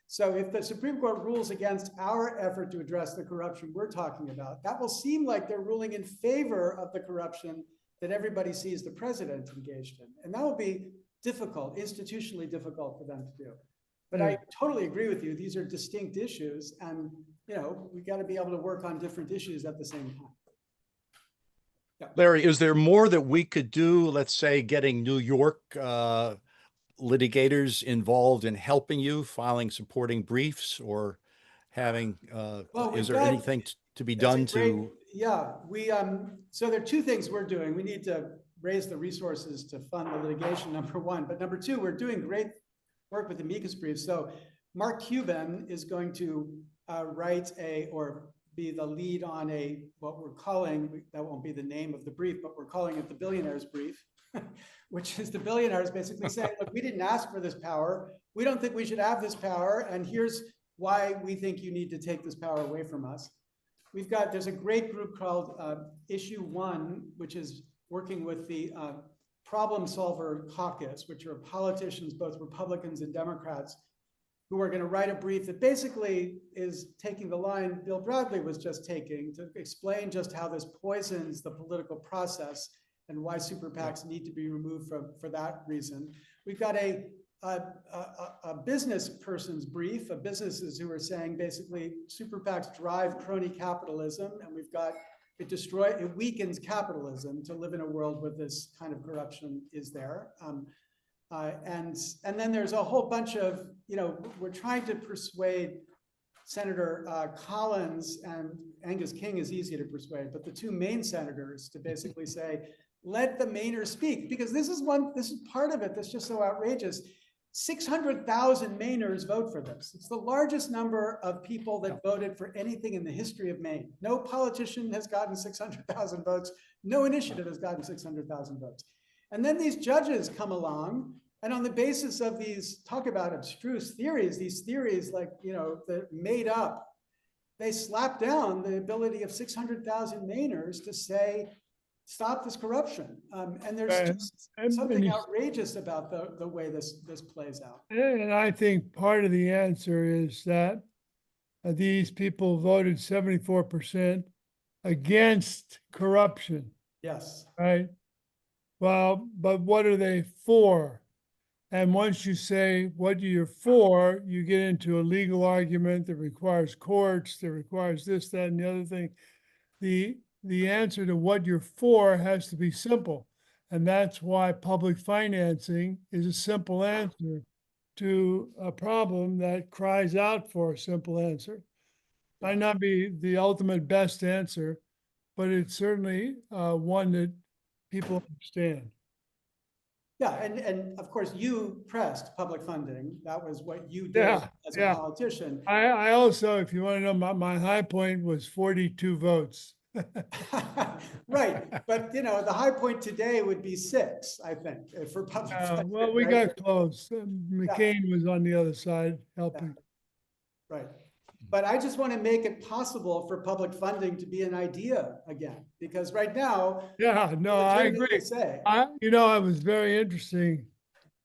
So if the Supreme Court rules against our effort to address the corruption we're talking about, that will seem like they're ruling in favor of the corruption that everybody sees the president engaged in. And that will be difficult, institutionally difficult for them to do. But I totally agree with you. These are distinct issues. And you know, we got to be able to work on different issues at the same time. Larry, is there more that we could do? Let's say getting New York litigators involved in helping you filing supporting briefs, or having Well, is we've there got- anything to be That's a done great, to? yeah, so there are two things we're doing. We need to raise the resources to fund the litigation, number one, but number two, we're doing great work with amicus briefs. So Mark Cuban is going to write or be the lead on what we're calling, that won't be the name of the brief, but we're calling it the billionaires brief, which is the billionaires basically saying, look, we didn't ask for this power. We don't think we should have this power. And here's why we think you need to take this power away from us. There's a great group called Issue One, which is working with the Problem Solver Caucus, which are politicians, both Republicans and Democrats, who are going to write a brief that basically is taking the line Bill Bradley was just taking to explain just how this poisons the political process and why super PACs need to be removed for that reason. We've got a business person's brief of businesses who are saying basically super PACs drive crony capitalism, and it weakens capitalism to live in a world where this kind of corruption is there. And then there's a whole bunch of, we're trying to persuade Senator Collins, and Angus King is easy to persuade, but the two main senators to basically say, let the Mainers speak, because this is part of it that's just so outrageous. 600,000 Mainers vote for this. It's the largest number of people that voted for anything in the history of Maine. No politician has gotten 600,000 votes. No initiative has gotten 600,000 votes. And then these judges come along, and on the basis of talk about abstruse theories, these theories they're made up, they slap down the ability of 600,000 Mainers to say, stop this corruption. And there's just something outrageous about the way this plays out. And I think part of the answer is that these people voted 74% against corruption. Yes. Right. Well, but what are they for? And once you say what you're for, you get into a legal argument that requires courts, that requires this, that, and the other thing. The answer to what you're for has to be simple. And that's why public financing is a simple answer to a problem that cries out for a simple answer. Might not be the ultimate best answer, but it's certainly one that people understand. Yeah, and of course you pressed public funding. That was what you did as a politician. I also, if you want to know, my high point was 42 votes. Right, but the high point today would be 6, I think, for public funding. Well, we got close. McCain was on the other side helping. Yeah. Right. But I just want to make it possible for public funding to be an idea again, because right now, yeah, no, I agree. It was very interesting.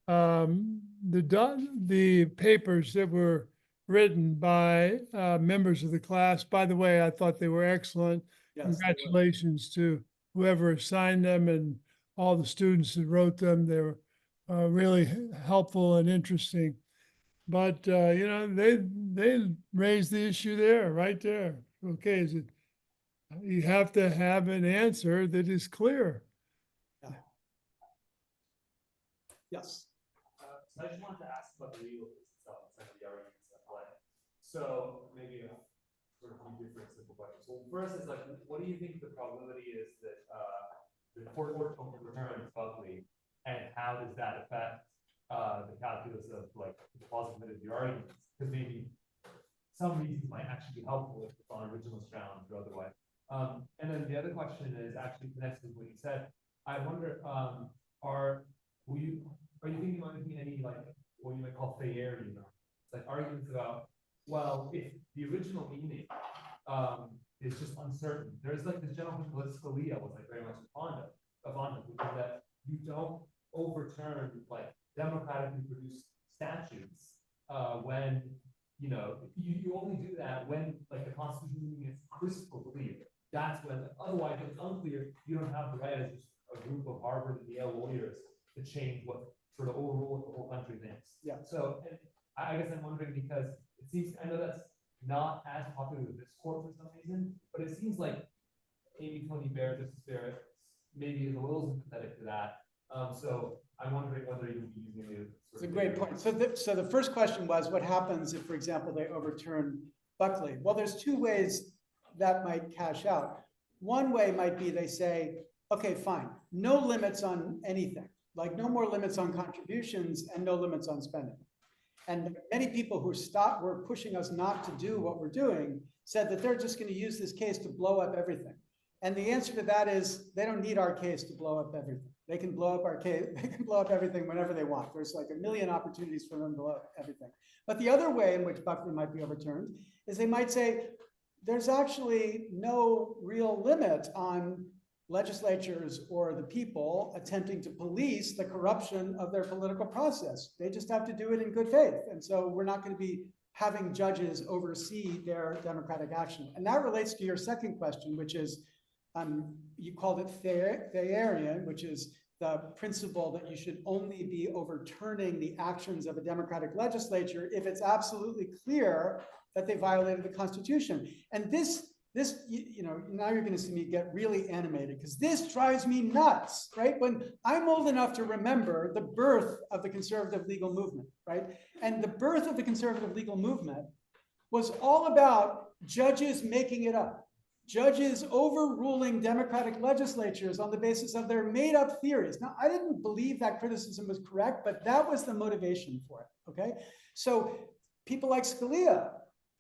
The papers that were written by members of the class, by the way, I thought they were excellent. Yes, congratulations to whoever assigned them and all the students that wrote them. They were really helpful and interesting. But they raised the issue there, right there. Okay, you have to have an answer that is clear. Yeah. Yes. So I just wanted to ask about the legal case itself, some of the arguments at play. So maybe sort of a few different simple questions. So first is what do you think the probability is that the court returns Buckley, and how does that affect the calculus of the plausibility of the arguments? Because maybe some reasons might actually be helpful if it's on original grounds or otherwise. And then the other question is actually connected to what you said. I wonder, are you thinking about making any what you might call fair arguments about, well, if the original meaning is just uncertain, there's this general political Scalia was very much fond of, which is that you don't overturn democratically produced statutes when you only do that when the Constitution is crystal clear. That's when, otherwise, if it's unclear, you don't have the right as a group of Harvard and Yale lawyers to change what sort of overrule what the whole country thinks. Yeah. So I guess I'm wondering, because it seems, I know that's not as popular with there maybe is a little sympathetic to that. So I'm wondering whether you'd be using it. It's a great point. So the first question was, what happens if, for example, they overturn Buckley? Well, there's two ways that might cash out. One way might be they say, okay, fine, no limits on anything, like no more limits on contributions and no limits on spending. And many people who were pushing us not to do what we're doing said that they're just going to use this case to blow up everything. And the answer to that is they don't need our case to blow up everything. They can blow up our case, they can blow up everything whenever they want. There's like a million opportunities for them to blow up everything. But the other way in which Buckley might be overturned is they might say, there's actually no real limit on legislatures or the people attempting to police the corruption of their political process. They just have to do it in good faith. And so we're not going to be having judges oversee their democratic action. And that relates to your second question, which is, you called it Thayerian, which is the principle that you should only be overturning the actions of a democratic legislature if it's absolutely clear that they violated the Constitution. And this, you know, now you're going to see me get really animated because this drives me nuts, right? When I'm old enough to remember the birth of the conservative legal movement, right? And the birth of the conservative legal movement was all about judges making it up. Judges overruling democratic legislatures on the basis of their made-up theories. Now, I didn't believe that criticism was correct, but that was the motivation for it, okay? So people like Scalia,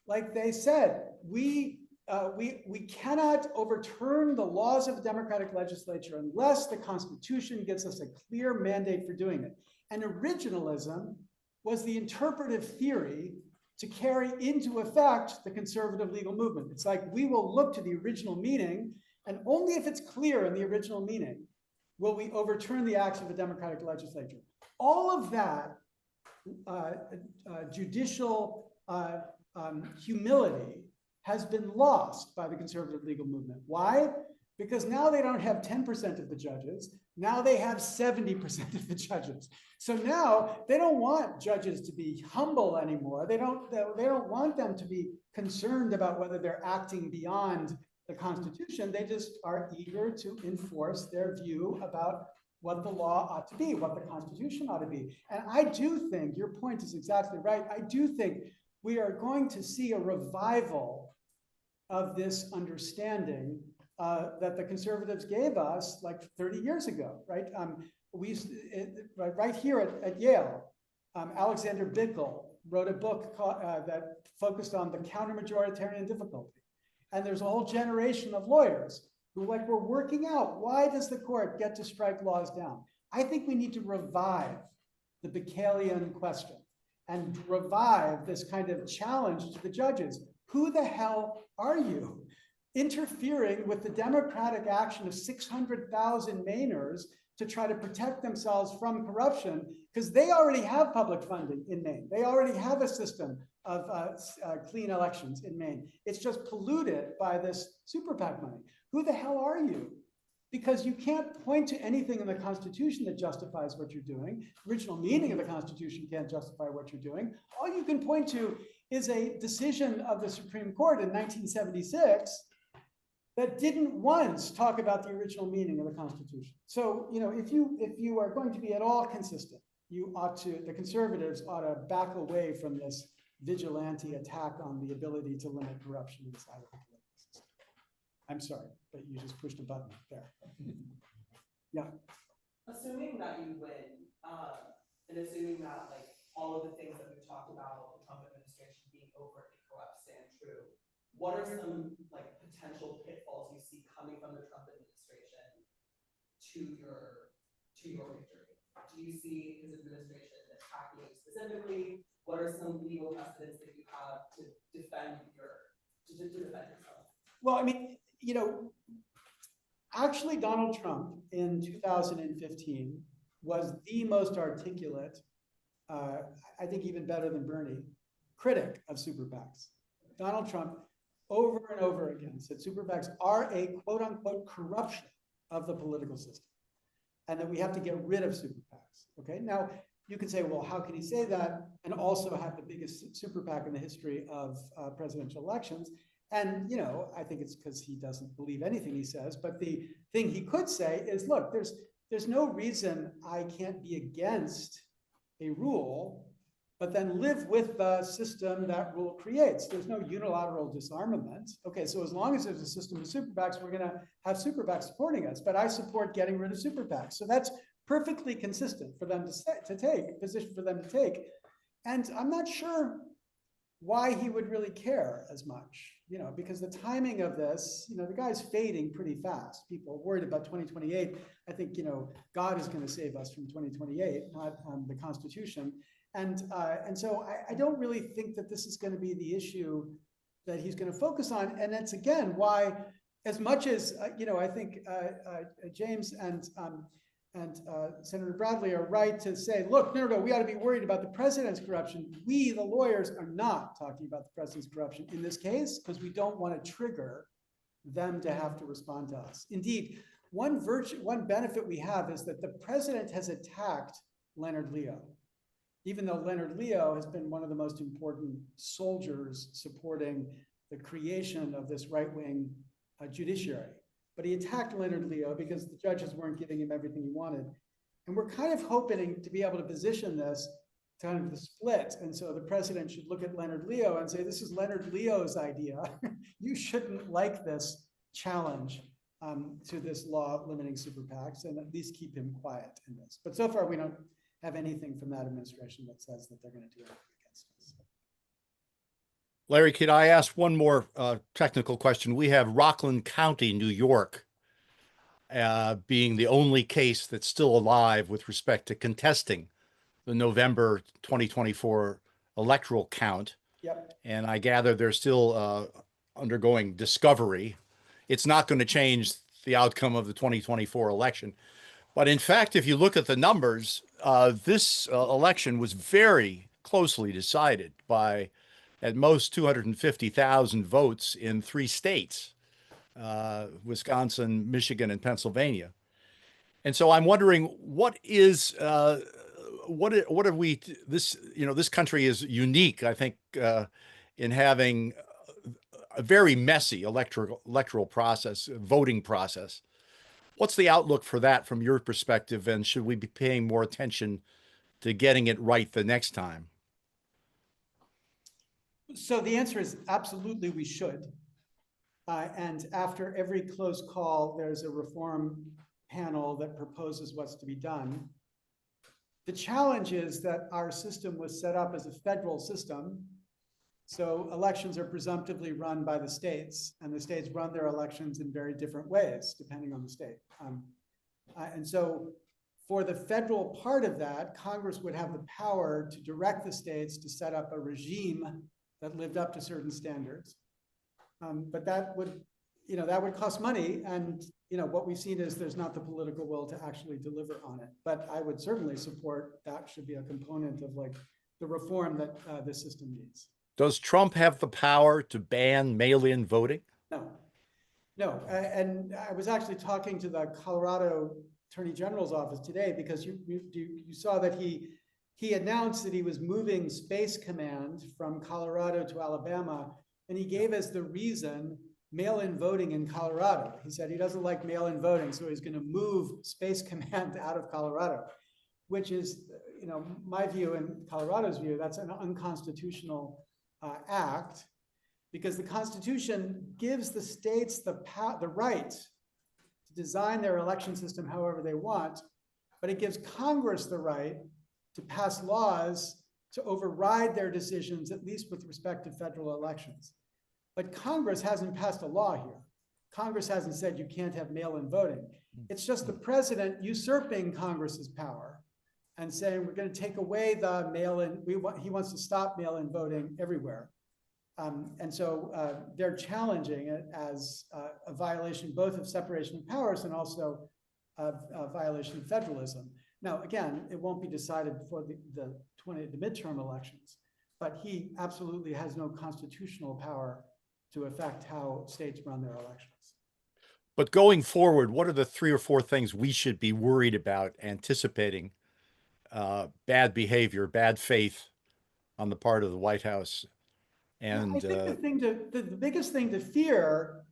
like they said, we cannot overturn the laws of the democratic legislature unless the Constitution gives us a clear mandate for doing it. And originalism was the interpretive theory to carry into effect the conservative legal movement. It's like we will look to the original meaning, and only if it's clear in the original meaning will we overturn the acts of a democratic legislature. All of that judicial humility has been lost by the conservative legal movement. Why? Because now they don't have 10% of the judges. Now they have 70% of the judges. So now they don't want judges to be humble anymore. They don't want them to be concerned about whether they're acting beyond the Constitution. They just are eager to enforce their view about what the law ought to be, what the Constitution ought to be. And I do think, your point is exactly right, I do think we are going to see a revival of this understanding that the conservatives gave us like 30 years ago, right? Right here at Yale, Alexander Bickel wrote a book that focused on the counter-majoritarian difficulty. And there's a whole generation of lawyers who were working out, why does the court get to strike laws down? I think we need to revive the Bickelian question and revive this kind of challenge to the judges. Who the hell are you? Interfering with the democratic action of 600,000 Mainers to try to protect themselves from corruption, because they already have public funding in Maine. They already have a system of clean elections in Maine. It's just polluted by this super PAC money. Who the hell are you? Because you can't point to anything in the Constitution that justifies what you're doing. The original meaning of the Constitution can't justify what you're doing. All you can point to is a decision of the Supreme Court in 1976 that didn't once talk about the original meaning of the Constitution. So, you know, if you are going to be at all consistent, the conservatives ought to back away from this vigilante attack on the ability to limit corruption inside of the political system. I'm sorry, but you just pushed a button there. Yeah. Assuming that you win, and assuming that like all of the things that we've talked about, the Trump administration being overtly corrupt stand true, what are some like potential pitfalls you see coming from the Trump administration to your victory? Do you see his administration attacking you specifically? What are some legal precedents that you have to defend yourself? Well, I mean, you know, actually Donald Trump in 2015 was the most articulate, I think even better than Bernie, critic of super PACs. Donald Trump over and over again said super PACs are a quote unquote corruption of the political system and that we have to get rid of super PACs, okay? Now, you can say, well, how can he say that and also have the biggest super PAC in the history of presidential elections? And, I think it's because he doesn't believe anything he says, but the thing he could say is, look, there's no reason I can't be against a rule, but then live with the system that rule creates. There's no unilateral disarmament. Okay, so as long as there's a system of super PACs, we're gonna have super PACs supporting us, but I support getting rid of super PACs. So that's perfectly consistent for them to take, position for them to take. And I'm not sure why he would really care as much, because the timing of this, the guy's fading pretty fast. People are worried about 2028. I think, God is going to save us from 2028, not the Constitution. And so I don't really think that this is going to be the issue that he's going to focus on. And that's, again, why, as much as, I think James and Senator Bradley are right to say, look, no, we ought to be worried about the president's corruption. We, the lawyers, are not talking about the president's corruption in this case because we don't want to trigger them to have to respond to us. Indeed, one benefit we have is that the president has attacked Leonard Leo, even though Leonard Leo has been one of the most important soldiers supporting the creation of this right-wing judiciary. But he attacked Leonard Leo because the judges weren't giving him everything he wanted. And we're kind of hoping to be able to position this kind of the split. And so the president should look at Leonard Leo and say, this is Leonard Leo's idea. You shouldn't like this challenge to this law limiting super PACs, and at least keep him quiet in this. But so far, we don't have anything from that administration that says that they're going to do anything against us. Larry, could I ask one more technical question? We have Rockland County, New York, being the only case that's still alive with respect to contesting the November 2024 electoral count. Yep. And I gather they're still undergoing discovery. It's not going to change the outcome of the 2024 election. But in fact, if you look at the numbers, this election was very closely decided by at most 250,000 votes in 3 states, Wisconsin, Michigan, and Pennsylvania. And so I'm wondering, what have we, this country is unique, I think, in having a very messy electoral process, voting process. What's the outlook for that from your perspective? And should we be paying more attention to getting it right the next time? So the answer is absolutely we should. And after every close call, there's a reform panel that proposes what's to be done. The challenge is that our system was set up as a federal system. So elections are presumptively run by the states, and the states run their elections in very different ways, depending on the state. And so for the federal part of that, Congress would have the power to direct the states to set up a regime that lived up to certain standards. But that would cost money. And what we've seen is there's not the political will to actually deliver on it. But I would certainly support that should be a component of the reform that this system needs. Does Trump have the power to ban mail-in voting? No. And I was actually talking to the Colorado Attorney General's office today because you saw that he announced that he was moving Space Command from Colorado to Alabama, and he gave us the reason mail-in voting in Colorado. He said he doesn't like mail-in voting, so he's going to move Space Command out of Colorado, which is, my view and Colorado's view, that's an unconstitutional act, because the Constitution gives the states the right to design their election system however they want, but it gives Congress the right to pass laws to override their decisions, at least with respect to federal elections. But Congress hasn't passed a law here. Congress hasn't said you can't have mail-in voting. It's just the president usurping Congress's power and saying we're going to take away the mail-in. He wants to stop mail-in voting everywhere. And so they're challenging it as a violation both of separation of powers and also a violation of federalism. Now, again, it won't be decided before the midterm elections, but he absolutely has no constitutional power to affect how states run their elections. But going forward, what are the 3 or 4 things we should be worried about anticipating bad behavior, bad faith on the part of the White House Yeah, And I think the biggest thing to fear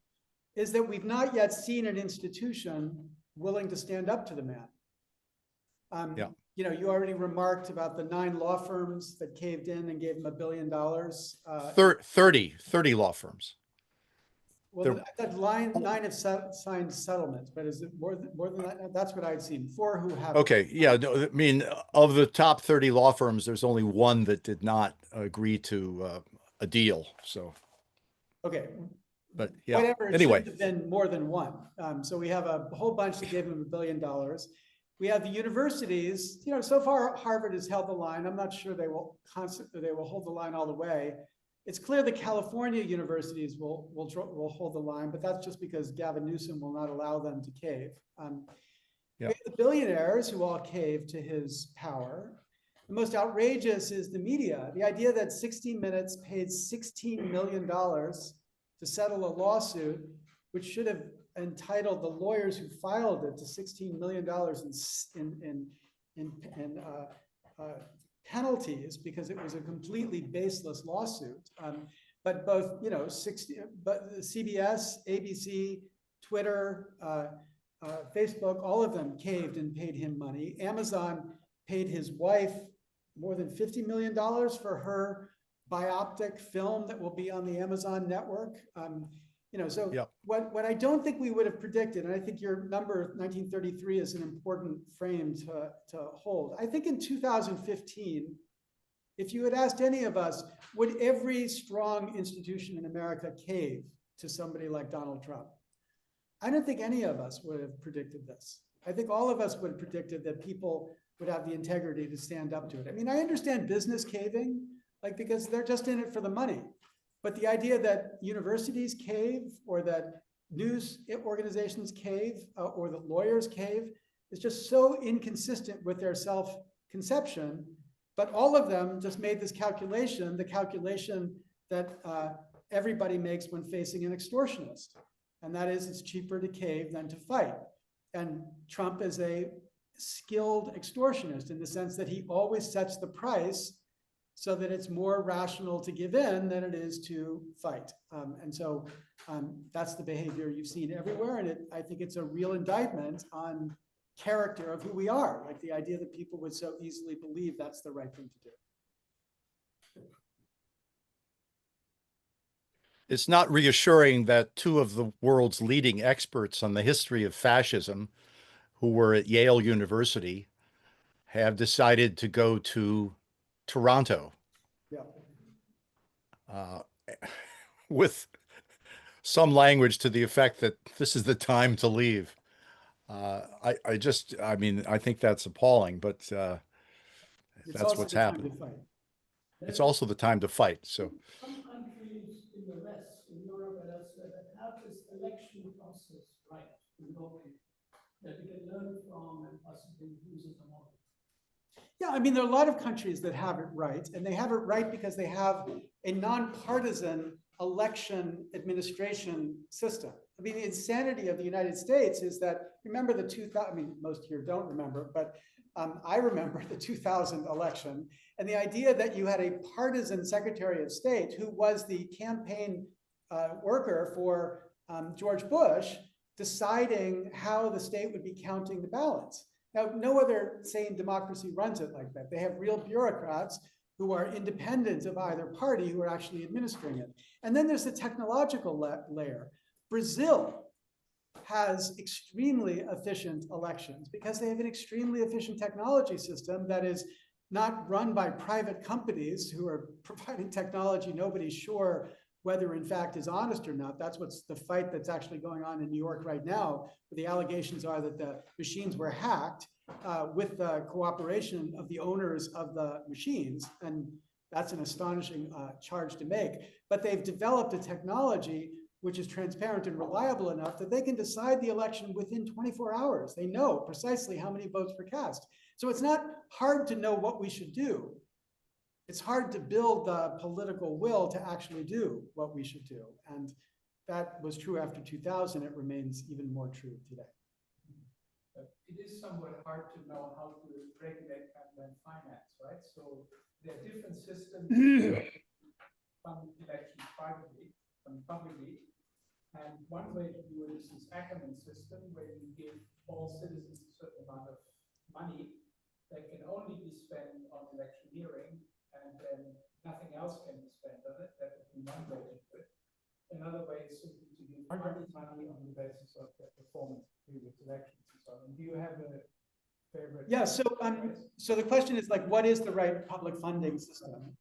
is that we've not yet seen an institution willing to stand up to the man. Yeah. You know, you already remarked about the 9 law firms that caved in and gave him $1 billion. 30 law firms. Well, that line 9 have signed settlements, but is it more than that? That's what I'd seen. 4 who have. Okay, yeah, no, I mean, of the top 30 law firms, there's only one that did not agree to a deal. So, Okay. but yeah, Whatever, it anyway. shouldn't have been more than one. So we have a whole bunch that gave him $1 billion. We have the universities, you know, so far Harvard has held the line. I'm not sure they will hold the line all the way. It's clear that California universities will hold the line, but that's just because Gavin Newsom will not allow them to cave. We have the billionaires who all cave to his power. The most outrageous is the media. The idea that 60 Minutes paid $16 million to settle a lawsuit, which should have entitled the lawyers who filed it to $16 million in penalties, because it was a completely baseless lawsuit. But both, you know, CBS, ABC, Twitter, Facebook, all of them caved and paid him money. Amazon paid his wife more than $50 million for her bioptic film that will be on the Amazon network. You know, so what I don't think we would have predicted, and I think your number 1933 is an important frame to hold. I think in 2015, if you had asked any of us, would every strong institution in America cave to somebody like Donald Trump? I don't think any of us would have predicted this. I think all of us would have predicted that people would have the integrity to stand up to it. I mean, I understand business caving, like, because they're just in it for the money. But the idea that universities cave, or that news organizations cave, or that lawyers cave is just so inconsistent with their self-conception. But all of them just made this calculation, the calculation that everybody makes when facing an extortionist. And that is, it's cheaper to cave than to fight. And Trump is a skilled extortionist in the sense that he always sets the price so that it's more rational to give in than it is to fight. And so that's the behavior you've seen everywhere. And I think it's a real indictment on character of who we are, like the idea that people would so easily believe that's the right thing to do. It's not reassuring that 2 of the world's leading experts on the history of fascism, who were at Yale University, have decided to go to Toronto. Yeah. With some language to the effect that this is the time to leave. I mean, I think that's appalling, but that's what's happening. It's also the time to fight. So some countries in the West, in Europe and elsewhere, that have this election process right, that we can learn from and possibly use as a model. Yeah, I mean, there are a lot of countries that have it right, and they have it right because they have a nonpartisan election administration system. I mean, the insanity of the United States is that, remember the 2000, I mean, most here don't remember, but I remember the 2000 election, and the idea that you had a partisan Secretary of State who was the campaign worker for George Bush, deciding how the state would be counting the ballots. Now, no other sane democracy runs it like that. They have real bureaucrats who are independent of either party who are actually administering it. And then there's the technological layer. Brazil has extremely efficient elections because they have an extremely efficient technology system that is not run by private companies who are providing technology nobody's sure whether in fact is honest or not. That's what's the fight that's actually going on in New York right now, where the allegations are that the machines were hacked with the cooperation of the owners of the machines. And that's an astonishing charge to make. But they've developed a technology which is transparent and reliable enough that they can decide the election within 24 hours. They know precisely how many votes were cast. So it's not hard to know what we should do. It's hard to build the political will to actually do what we should do. And that was true after 2000. It remains even more true today. It is somewhat hard to know how to regulate campaign finance, right? So there are different systems fund elections privately, publicly. And one way to do it is this Ackerman system, where you give all citizens a certain amount of money that can only be spent on electioneering, and then nothing else can be spent on it. That would be one way to do it. Another way is simply to give money on the basis of their performance in previous elections and so on. Do you have a favorite? Yeah, so the question is like, what is the right public funding system?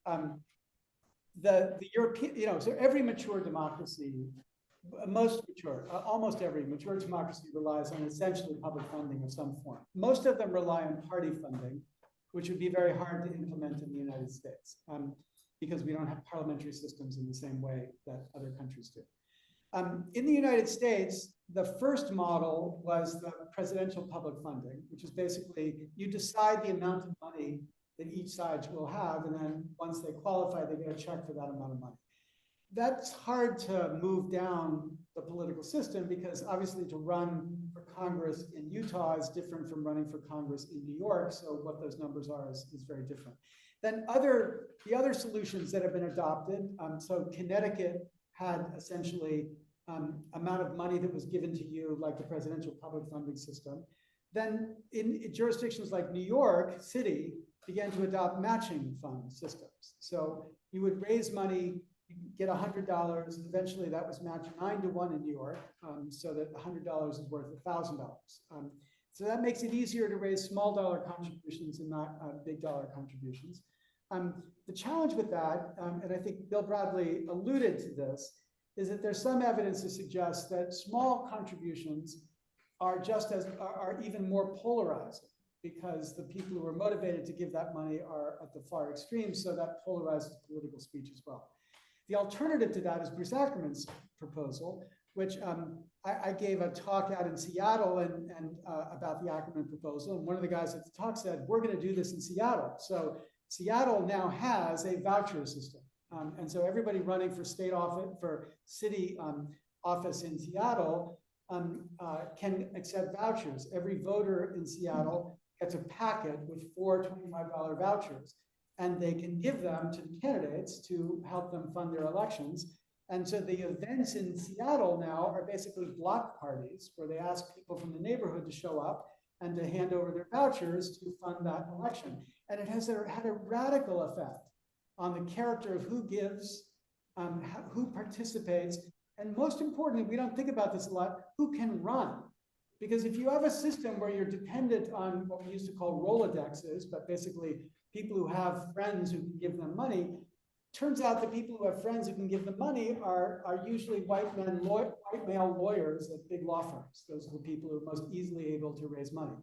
The European, so every mature democracy, almost every mature democracy relies on essentially public funding of some form. Most of them rely on party funding, which would be very hard to implement in the United States, because we don't have parliamentary systems in the same way that other countries do. In the United States, the first model was the presidential public funding, which is basically you decide the amount of money that each side will have, and then once they qualify, they get a check for that amount of money. That's hard to move down the political system, because obviously to run for Congress in Utah is different from running for Congress in New York. So what those numbers are is very different. Then the other solutions that have been adopted, so Connecticut had essentially amount of money that was given to you, like the presidential public funding system. Then in jurisdictions like New York City began to adopt matching fund systems. So you would raise money, you get $100. Eventually, that was matched 9-to-1 in New York, so that $100 is worth $1,000. So that makes it easier to raise small dollar contributions and not big dollar contributions. The challenge with that, and I think Bill Bradley alluded to this, is that there's some evidence to suggest that small contributions are even more polarizing, because the people who are motivated to give that money are at the far extremes, so that polarizes political speech as well. The alternative to that is Bruce Ackerman's proposal, which I gave a talk out in Seattle and about the Ackerman proposal. And one of the guys at the talk said, we're going to do this in Seattle. So Seattle now has a voucher system. And so everybody running for state office, for city office in Seattle can accept vouchers. Every voter in Seattle gets a packet with 4 $25 vouchers, and they can give them to the candidates to help them fund their elections. And so the events in Seattle now are basically block parties, where they ask people from the neighborhood to show up and to hand over their vouchers to fund that election. And it has had a radical effect on the character of who gives, who participates, and most importantly, we don't think about this a lot, who can run. Because if you have a system where you're dependent on what we used to call Rolodexes, but basically people who have friends who can give them money, turns out the people who have friends who can give them money are usually white male lawyers at big law firms. Those are the people who are most easily able to raise money.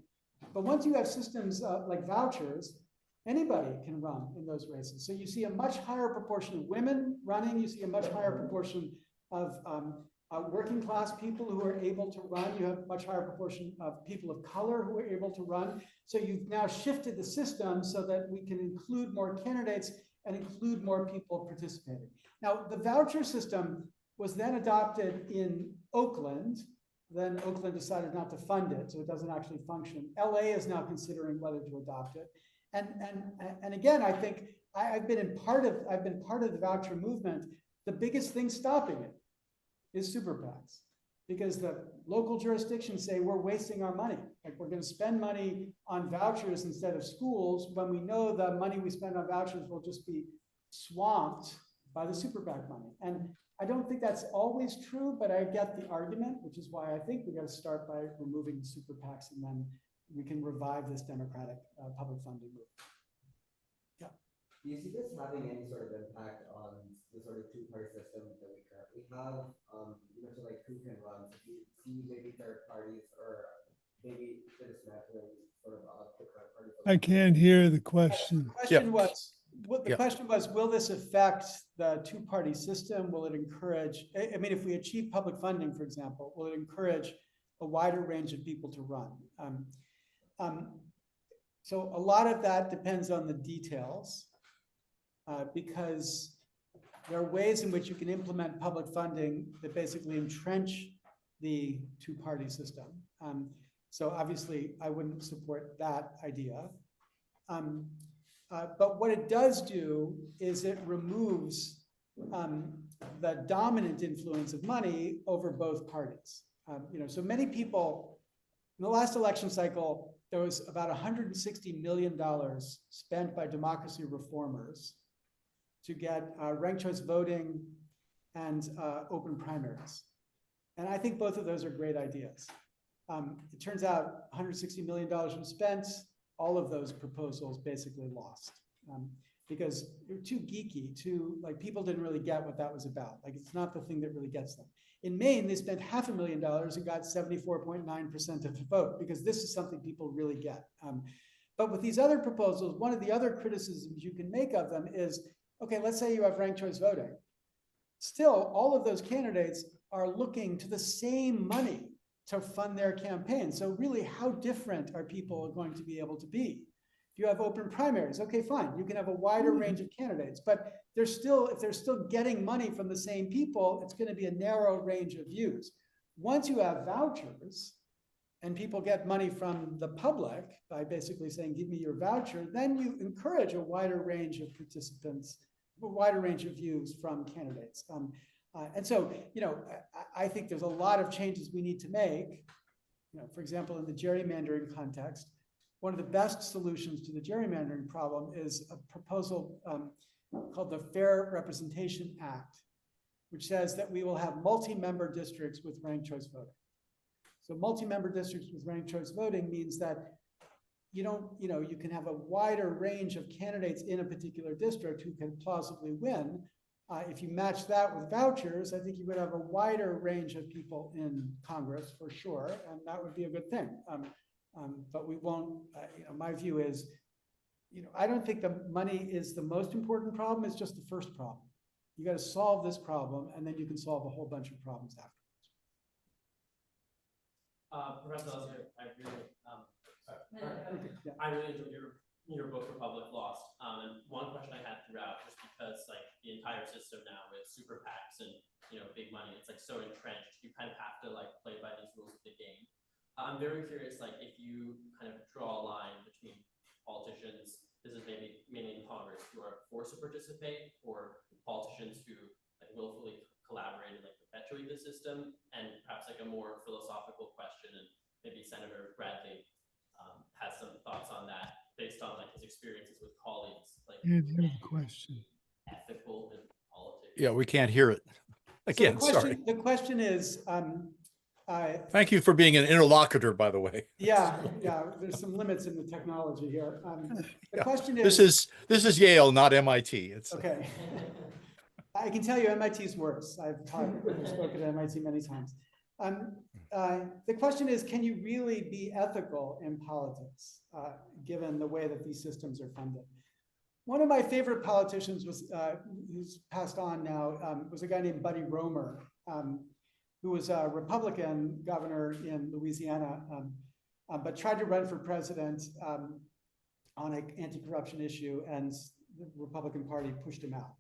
But once you have systems like vouchers, anybody can run in those races. So you see a much higher proportion of women running. You see a much higher proportion of working class people who are able to run. You have a much higher proportion of people of color who are able to run. So you've now shifted the system so that we can include more candidates and include more people participating. Now, the voucher system was then adopted in Oakland. Then Oakland decided not to fund it, so it doesn't actually function. LA is now considering whether to adopt it. And again, I think I've been part of the voucher movement. The biggest thing stopping it is super PACs, because the local jurisdictions say we're wasting our money. Like, we're going to spend money on vouchers instead of schools, when we know the money we spend on vouchers will just be swamped by the super PAC money. And I don't think that's always true, but I get the argument, which is why I think we got to start by removing the super PACs, and then we can revive this democratic public funding movement. Yeah. Do you see this having any sort of impact on the sort of two-party system that we currently have? You mentioned like who can run. So do you see maybe third parties, or maybe the dismantling sort of the current party? I can't hear the question. The question was, will this affect the two-party system? Will it encourage, I mean, if we achieve public funding, for example, will it encourage a wider range of people to run? So a lot of that depends on the details, because there are ways in which you can implement public funding that basically entrench the two-party system. So obviously, I wouldn't support that idea. But what it does do is it removes the dominant influence of money over both parties. So many people, in the last election cycle, there was about $160 million spent by democracy reformers to get ranked choice voting and open primaries. And I think both of those are great ideas. It turns out $160 million was spent. All of those proposals basically lost because they're too geeky, people didn't really get what that was about. Like, it's not the thing that really gets them. In Maine, they spent $500,000 and got 74.9% of the vote because this is something people really get. But with these other proposals, one of the other criticisms you can make of them is, okay, let's say you have ranked choice voting. Still, all of those candidates are looking to the same money to fund their campaign. So really, how different are people going to be able to be? If you have open primaries, okay, fine, you can have a wider range of candidates, but if they're still getting money from the same people, it's going to be a narrow range of views. Once you have vouchers and people get money from the public by basically saying, give me your voucher, then you encourage a wider range of participants, a wider range of views from candidates. And so, I think there's a lot of changes we need to make. For example, in the gerrymandering context, one of the best solutions to the gerrymandering problem is a proposal called the Fair Representation Act, which says that we will have multi-member districts with ranked choice voting. So multi-member districts with ranked choice voting means that you can have a wider range of candidates in a particular district who can plausibly win. If you match that with vouchers, I think you would have a wider range of people in Congress for sure, and that would be a good thing. But we won't, my view is, I don't think the money is the most important problem, it's just the first problem. You got to solve this problem, and then you can solve a whole bunch of problems afterwards. Professor Lessig, Yeah. I really enjoyed your book, Republic Lost. And one question I had throughout, just because the entire system now with super PACs and big money, it's so entrenched, you kind of have to play by these rules of the game. I'm very curious, if you kind of draw a line between politicians, this is maybe mainly in Congress, who are forced to participate, or politicians who willfully collaborate and perpetuate the system, and perhaps a more philosophical question, and maybe Senator Bradley has some thoughts on that based on his experiences with colleagues. Question. Ethical in politics. Yeah, we can't hear it. Again, sorry. The question is, thank you for being an interlocutor, by the way. Yeah, there's some limits in the technology here. The question This is, is Yale, not MIT. It's okay. I can tell you MIT's worse. I've spoken at MIT many times. The question is, can you really be ethical in politics, given the way that these systems are funded? One of my favorite politicians who's passed on now, was a guy named Buddy Roemer, who was a Republican governor in Louisiana, but tried to run for president on an anti-corruption issue, and the Republican Party pushed him out.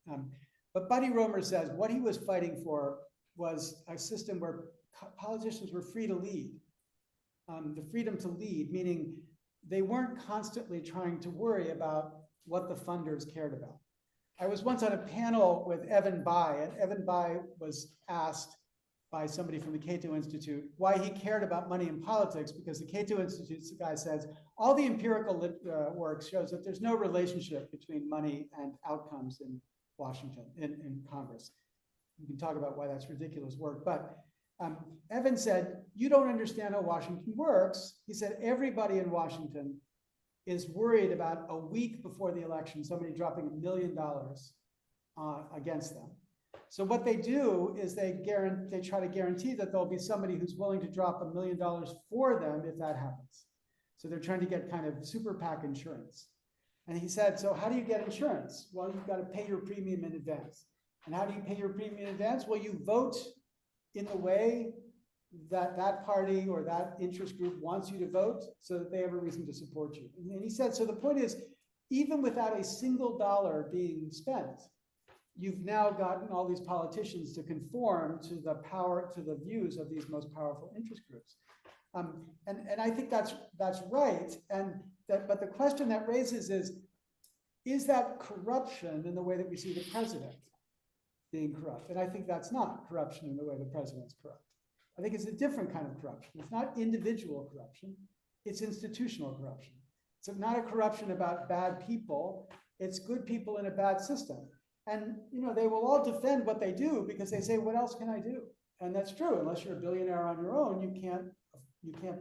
But Buddy Roemer says what he was fighting for was a system where politicians were free to lead. The freedom to lead, meaning they weren't constantly trying to worry about what the funders cared about. I was once on a panel with Evan Bayh, and Evan Bayh was asked by somebody from the Cato Institute why he cared about money in politics, because the Cato Institute's guy says all the empirical work shows that there's no relationship between money and outcomes in Washington, in Congress. We can talk about why that's ridiculous work, but Evan said, you don't understand how Washington works. He said, everybody in Washington is worried about a week before the election, somebody dropping $1 million against them. So what they do is they try to guarantee that there'll be somebody who's willing to drop $1 million for them if that happens. So they're trying to get kind of super PAC insurance. And he said, so how do you get insurance? Well, you've got to pay your premium in advance. And how do you pay your premium in advance? Well, you vote in the way that that party or that interest group wants you to vote so that they have a reason to support you. And he said, so the point is, even without a single dollar being spent, you've now gotten all these politicians to conform to the power, to the views of these most powerful interest groups. And I think that's right. But the question that raises is that corruption in the way that we see the president? being corrupt. And I think that's not corruption in the way the president's corrupt. I think it's a different kind of corruption. It's not individual corruption, it's institutional corruption. It's not a corruption about bad people, it's good people in a bad system. And they will all defend what they do because they say, what else can I do? And that's true. Unless you're a billionaire on your own, you can't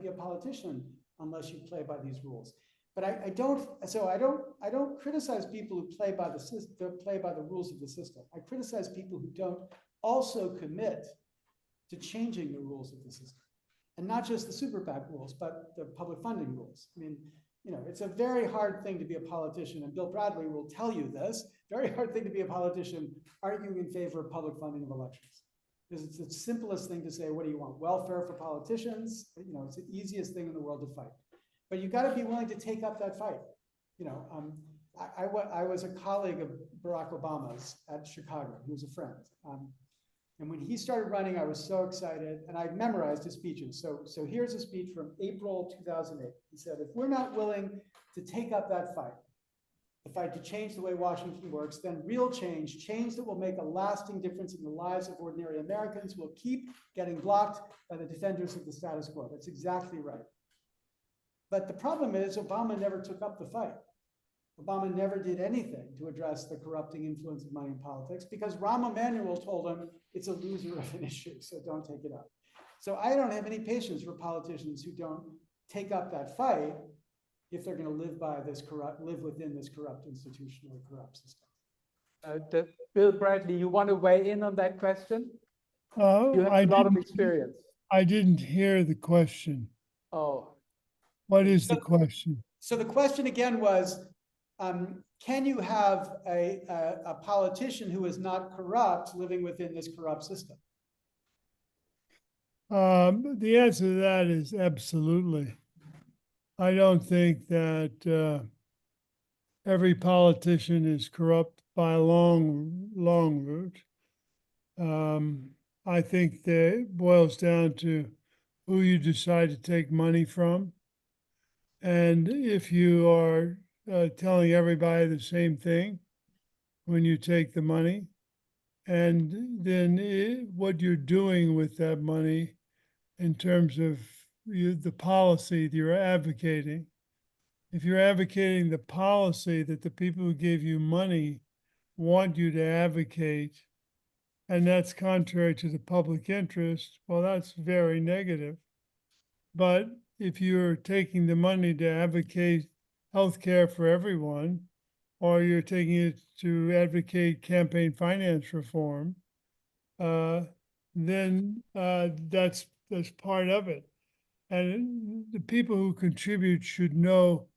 be a politician unless you play by these rules. But I don't criticize people who play by the rules of the system. I criticize people who don't also commit to changing the rules of the system. And not just the super PAC rules, but the public funding rules. I mean, it's a very hard thing to be a politician, and Bill Bradley will tell you this, very hard thing to be a politician arguing in favor of public funding of elections. Because it's the simplest thing to say, what do you want? Welfare for politicians? It's the easiest thing in the world to fight. But you got to be willing to take up that fight. I was a colleague of Barack Obama's at Chicago. He was a friend. And when he started running, I was so excited, and I memorized his speeches. So here's a speech from April 2008. He said, if we're not willing to take up that fight, the fight to change the way Washington works, then real change that will make a lasting difference in the lives of ordinary Americans, will keep getting blocked by the defenders of the status quo. That's exactly right. But the problem is Obama never took up the fight. Obama never did anything to address the corrupting influence of money in politics because Rahm Emanuel told him it's a loser of an issue, so don't take it up. So I don't have any patience for politicians who don't take up that fight if they're going to live within this corrupt institutionally corrupt system. Bill Bradley, you want to weigh in on that question? You have I a lot of experience. I didn't hear the question. Oh. What is the question? So the question again was, can you have a politician who is not corrupt living within this corrupt system? The answer to that is absolutely. I don't think that every politician is corrupt by a long route. I think that it boils down to who you decide to take money from. And if you are telling everybody the same thing when you take the money, and then what you're doing with that money in terms of the policy that you're advocating. If you're advocating the policy that the people who gave you money want you to advocate, and that's contrary to the public interest, well, that's very negative. But if you're taking the money to advocate healthcare for everyone, or you're taking it to advocate campaign finance reform, then that's part of it. And the people who contribute should know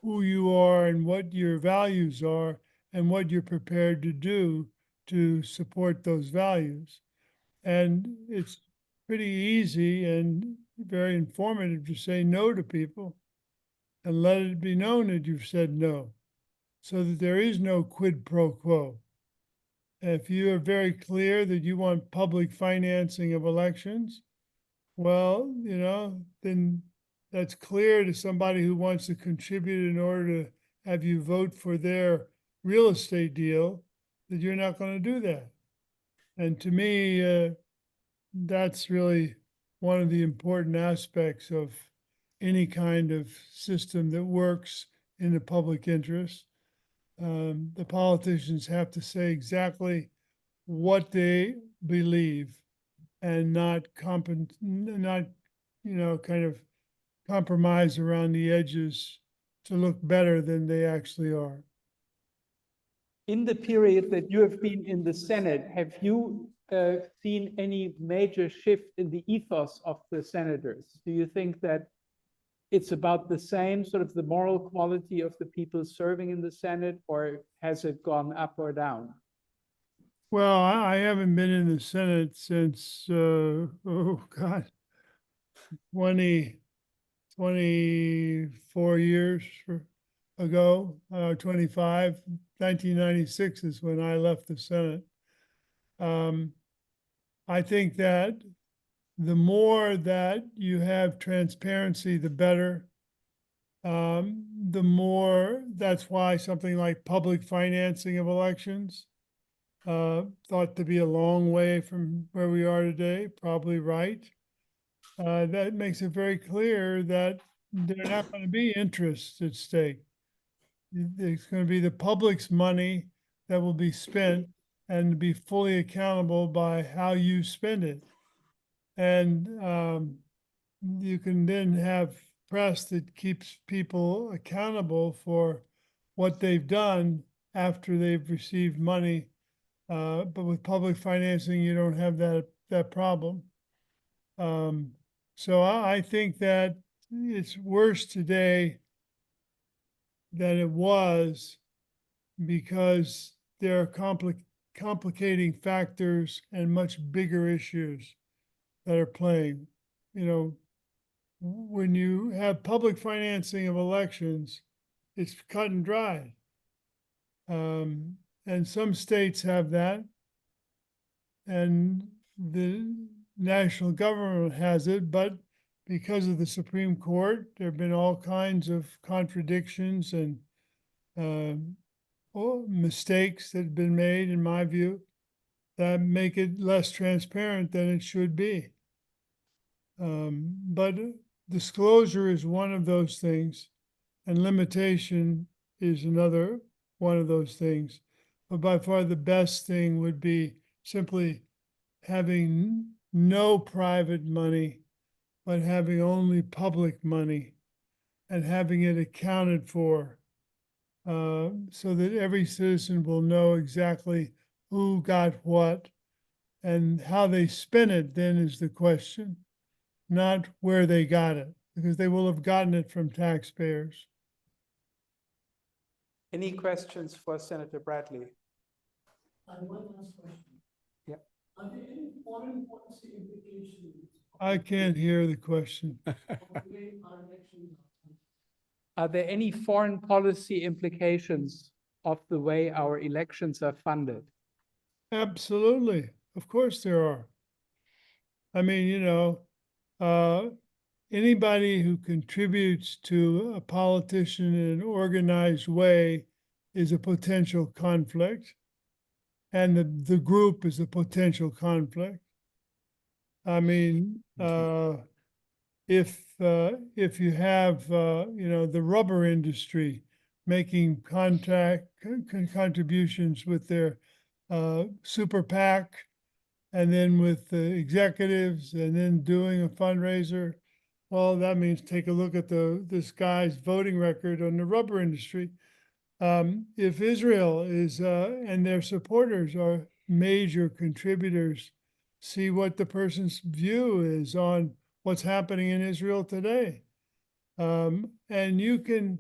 who you are and what your values are and what you're prepared to do to support those values. And it's pretty easy and very informative to say no to people and let it be known that you've said no, so that there is no quid pro quo. If you are very clear that you want public financing of elections, well, then that's clear to somebody who wants to contribute in order to have you vote for their real estate deal, that you're not going to do that. And to me, that's really one of the important aspects of any kind of system that works in the public interest. The politicians have to say exactly what they believe and not kind of compromise around the edges to look better than they actually are. In the period that you have been in the Senate, have you seen any major shift in the ethos of the senators? Do you think that it's about the same, sort of the moral quality of the people serving in the Senate, or has it gone up or down? Well, I haven't been in the Senate since, 24 years ago, 25, 1996 is when I left the Senate. I think that the more that you have transparency, the better. The more, that's why something like public financing of elections thought to be a long way from where we are today, probably right. That makes it very clear that there are not going to be interests at stake. It's going to be the public's money that will be spent and be fully accountable by how you spend it. And you can then have press that keeps people accountable for what they've done after they've received money. But with public financing, you don't have that problem. So I think that it's worse today than it was because there are complicating factors and much bigger issues that are playing. You know, when you have public financing of elections, it's cut and dry. And some states have that, and the national government has it, but because of the Supreme Court, there have been all kinds of contradictions and mistakes that have been made, in my view, that make it less transparent than it should be. But disclosure is one of those things, and limitation is another one of those things. But by far the best thing would be simply having no private money, but having only public money and having it accounted for, so that every citizen will know exactly who got what, and how they spent it then is the question, not where they got it, because they will have gotten it from taxpayers. Any questions for Senator Bradley? And one last question. Yeah. Are there any foreign policy implications I can't hear the question. of the way our elections are? Are there any foreign policy implications of the way our elections are funded? Absolutely. Of course there are. I mean, you know, anybody who contributes to a politician in an organized way is a potential conflict, and the group is a potential conflict. I mean, if you have, you know, the rubber industry making contributions with their super PAC, and then with the executives, and then doing a fundraiser, well, that means take a look at this guy's voting record on the rubber industry. If Israel is and their supporters are major contributors, see what the person's view is on what's happening in Israel today. And you can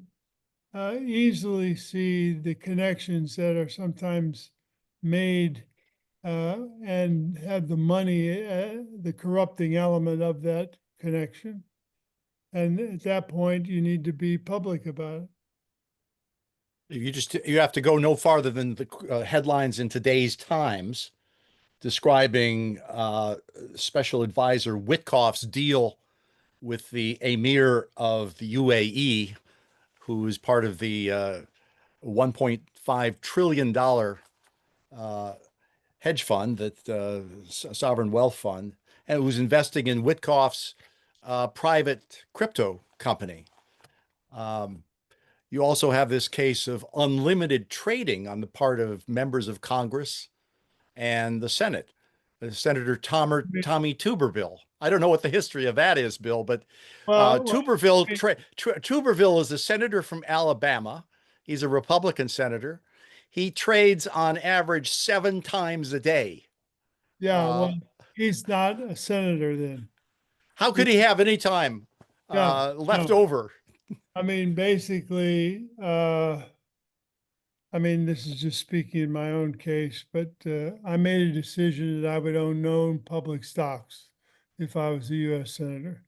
easily see the connections that are sometimes made and have the money, the corrupting element of that connection. And at that point, you need to be public about it. You have to go no farther than the headlines in today's Times describing Special Advisor Witkoff's deal with the Emir of the UAE, who is part of the $1.5 trillion hedge fund, that sovereign wealth fund, and who's investing in Witkoff's private crypto company. You also have this case of unlimited trading on the part of members of Congress and the Senate. Senator Tommy Tuberville. I don't know what the history of that is, Bill, but Tuberville is a senator from Alabama. He's a Republican senator. He trades on average 7 times a day. Yeah, well, he's not a senator then. How could he have any time left over? I mean, basically, I mean, this is just speaking in my own case, but I made a decision that I would own no public stocks if I was a U.S. senator.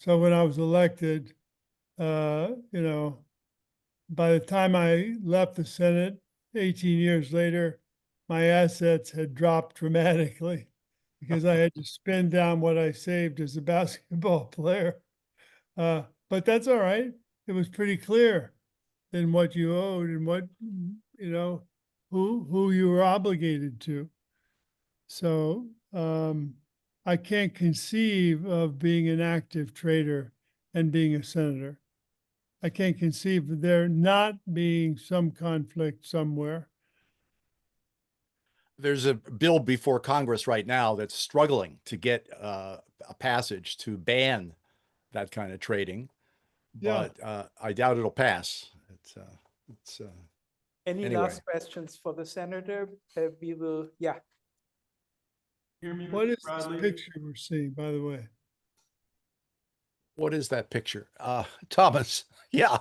So when I was elected, you know, by the time I left the Senate 18 years later, my assets had dropped dramatically because I had to spend down what I saved as a basketball player. But that's all right. It was pretty clear in what you owed and what, you know, who you were obligated to. So I can't conceive of being an active trader and being a senator. I can't conceive of there not being some conflict somewhere. There's a bill before Congress right now that's struggling to get a passage to ban that kind of trading, Yeah. but I doubt it'll pass. It's Any Anyway. last questions for the senator? We will, yeah. Hear me, What Mr. is this Bradley? picture we're seeing, by the way? What is that picture? Thomas, yeah.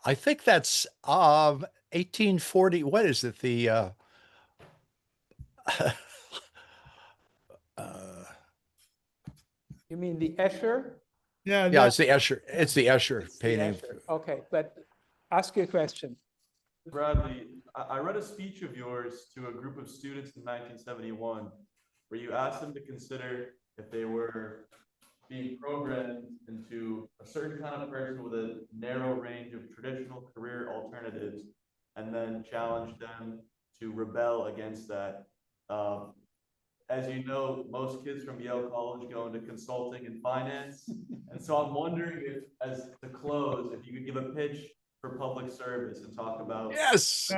I think that's 1840. What is it? The You mean the Escher? Yeah, yeah, it's the Escher. It's the Escher It's the painting. Escher. Okay, but ask your question. Bradley, I read a speech of yours to a group of students in 1971 where you asked them to consider if they were being programmed into a certain kind of person with a narrow range of traditional career alternatives, and then challenge them to rebel against that. As you know, most kids from Yale College go into consulting and finance. And so I'm wondering if, as to close, if you could give a pitch for public service and talk about. Yes.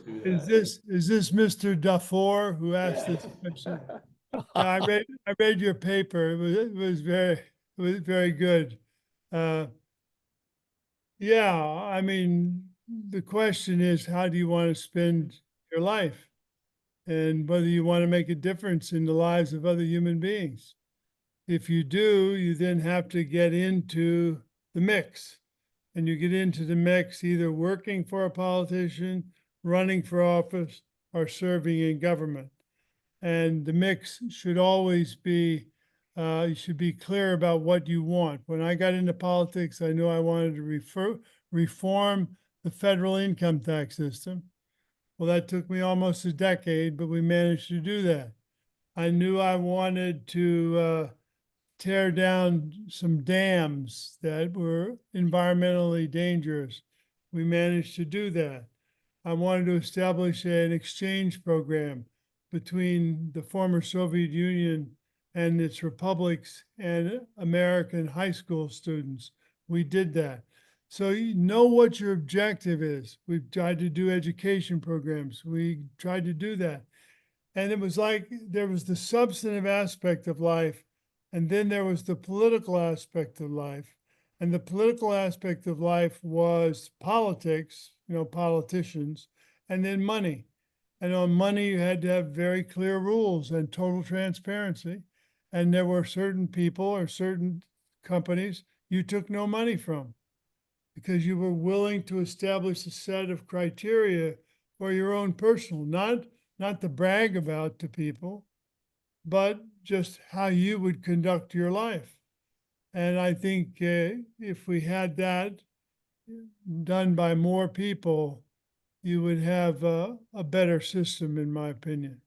Is this Mr. Dufour who asked this question? Yeah, I read your paper. It was very good. Yeah, I mean, the question is, how do you want to spend your life? And whether you want to make a difference in the lives of other human beings. If you do, you then have to get into the mix. And you get into the mix either working for a politician, running for office, or serving in government. And the mix should always be, you should be clear about what you want. When I got into politics, I knew I wanted to reform the federal income tax system. Well, that took me almost a decade, but we managed to do that. I knew I wanted to tear down some dams that were environmentally dangerous. We managed to do that. I wanted to establish an exchange program between the former Soviet Union and its republics and American high school students. We did that. So you know what your objective is. We've tried to do education programs. We tried to do that. And it was like there was the substantive aspect of life, and then there was the political aspect of life. And the political aspect of life was politics, politicians, and then money. And on money, you had to have very clear rules and total transparency. And there were certain people or certain companies you took no money from because you were willing to establish a set of criteria for your own personal, not to brag about to people, but just how you would conduct your life. And I think if we had that done by more people, you would have a better system, in my opinion.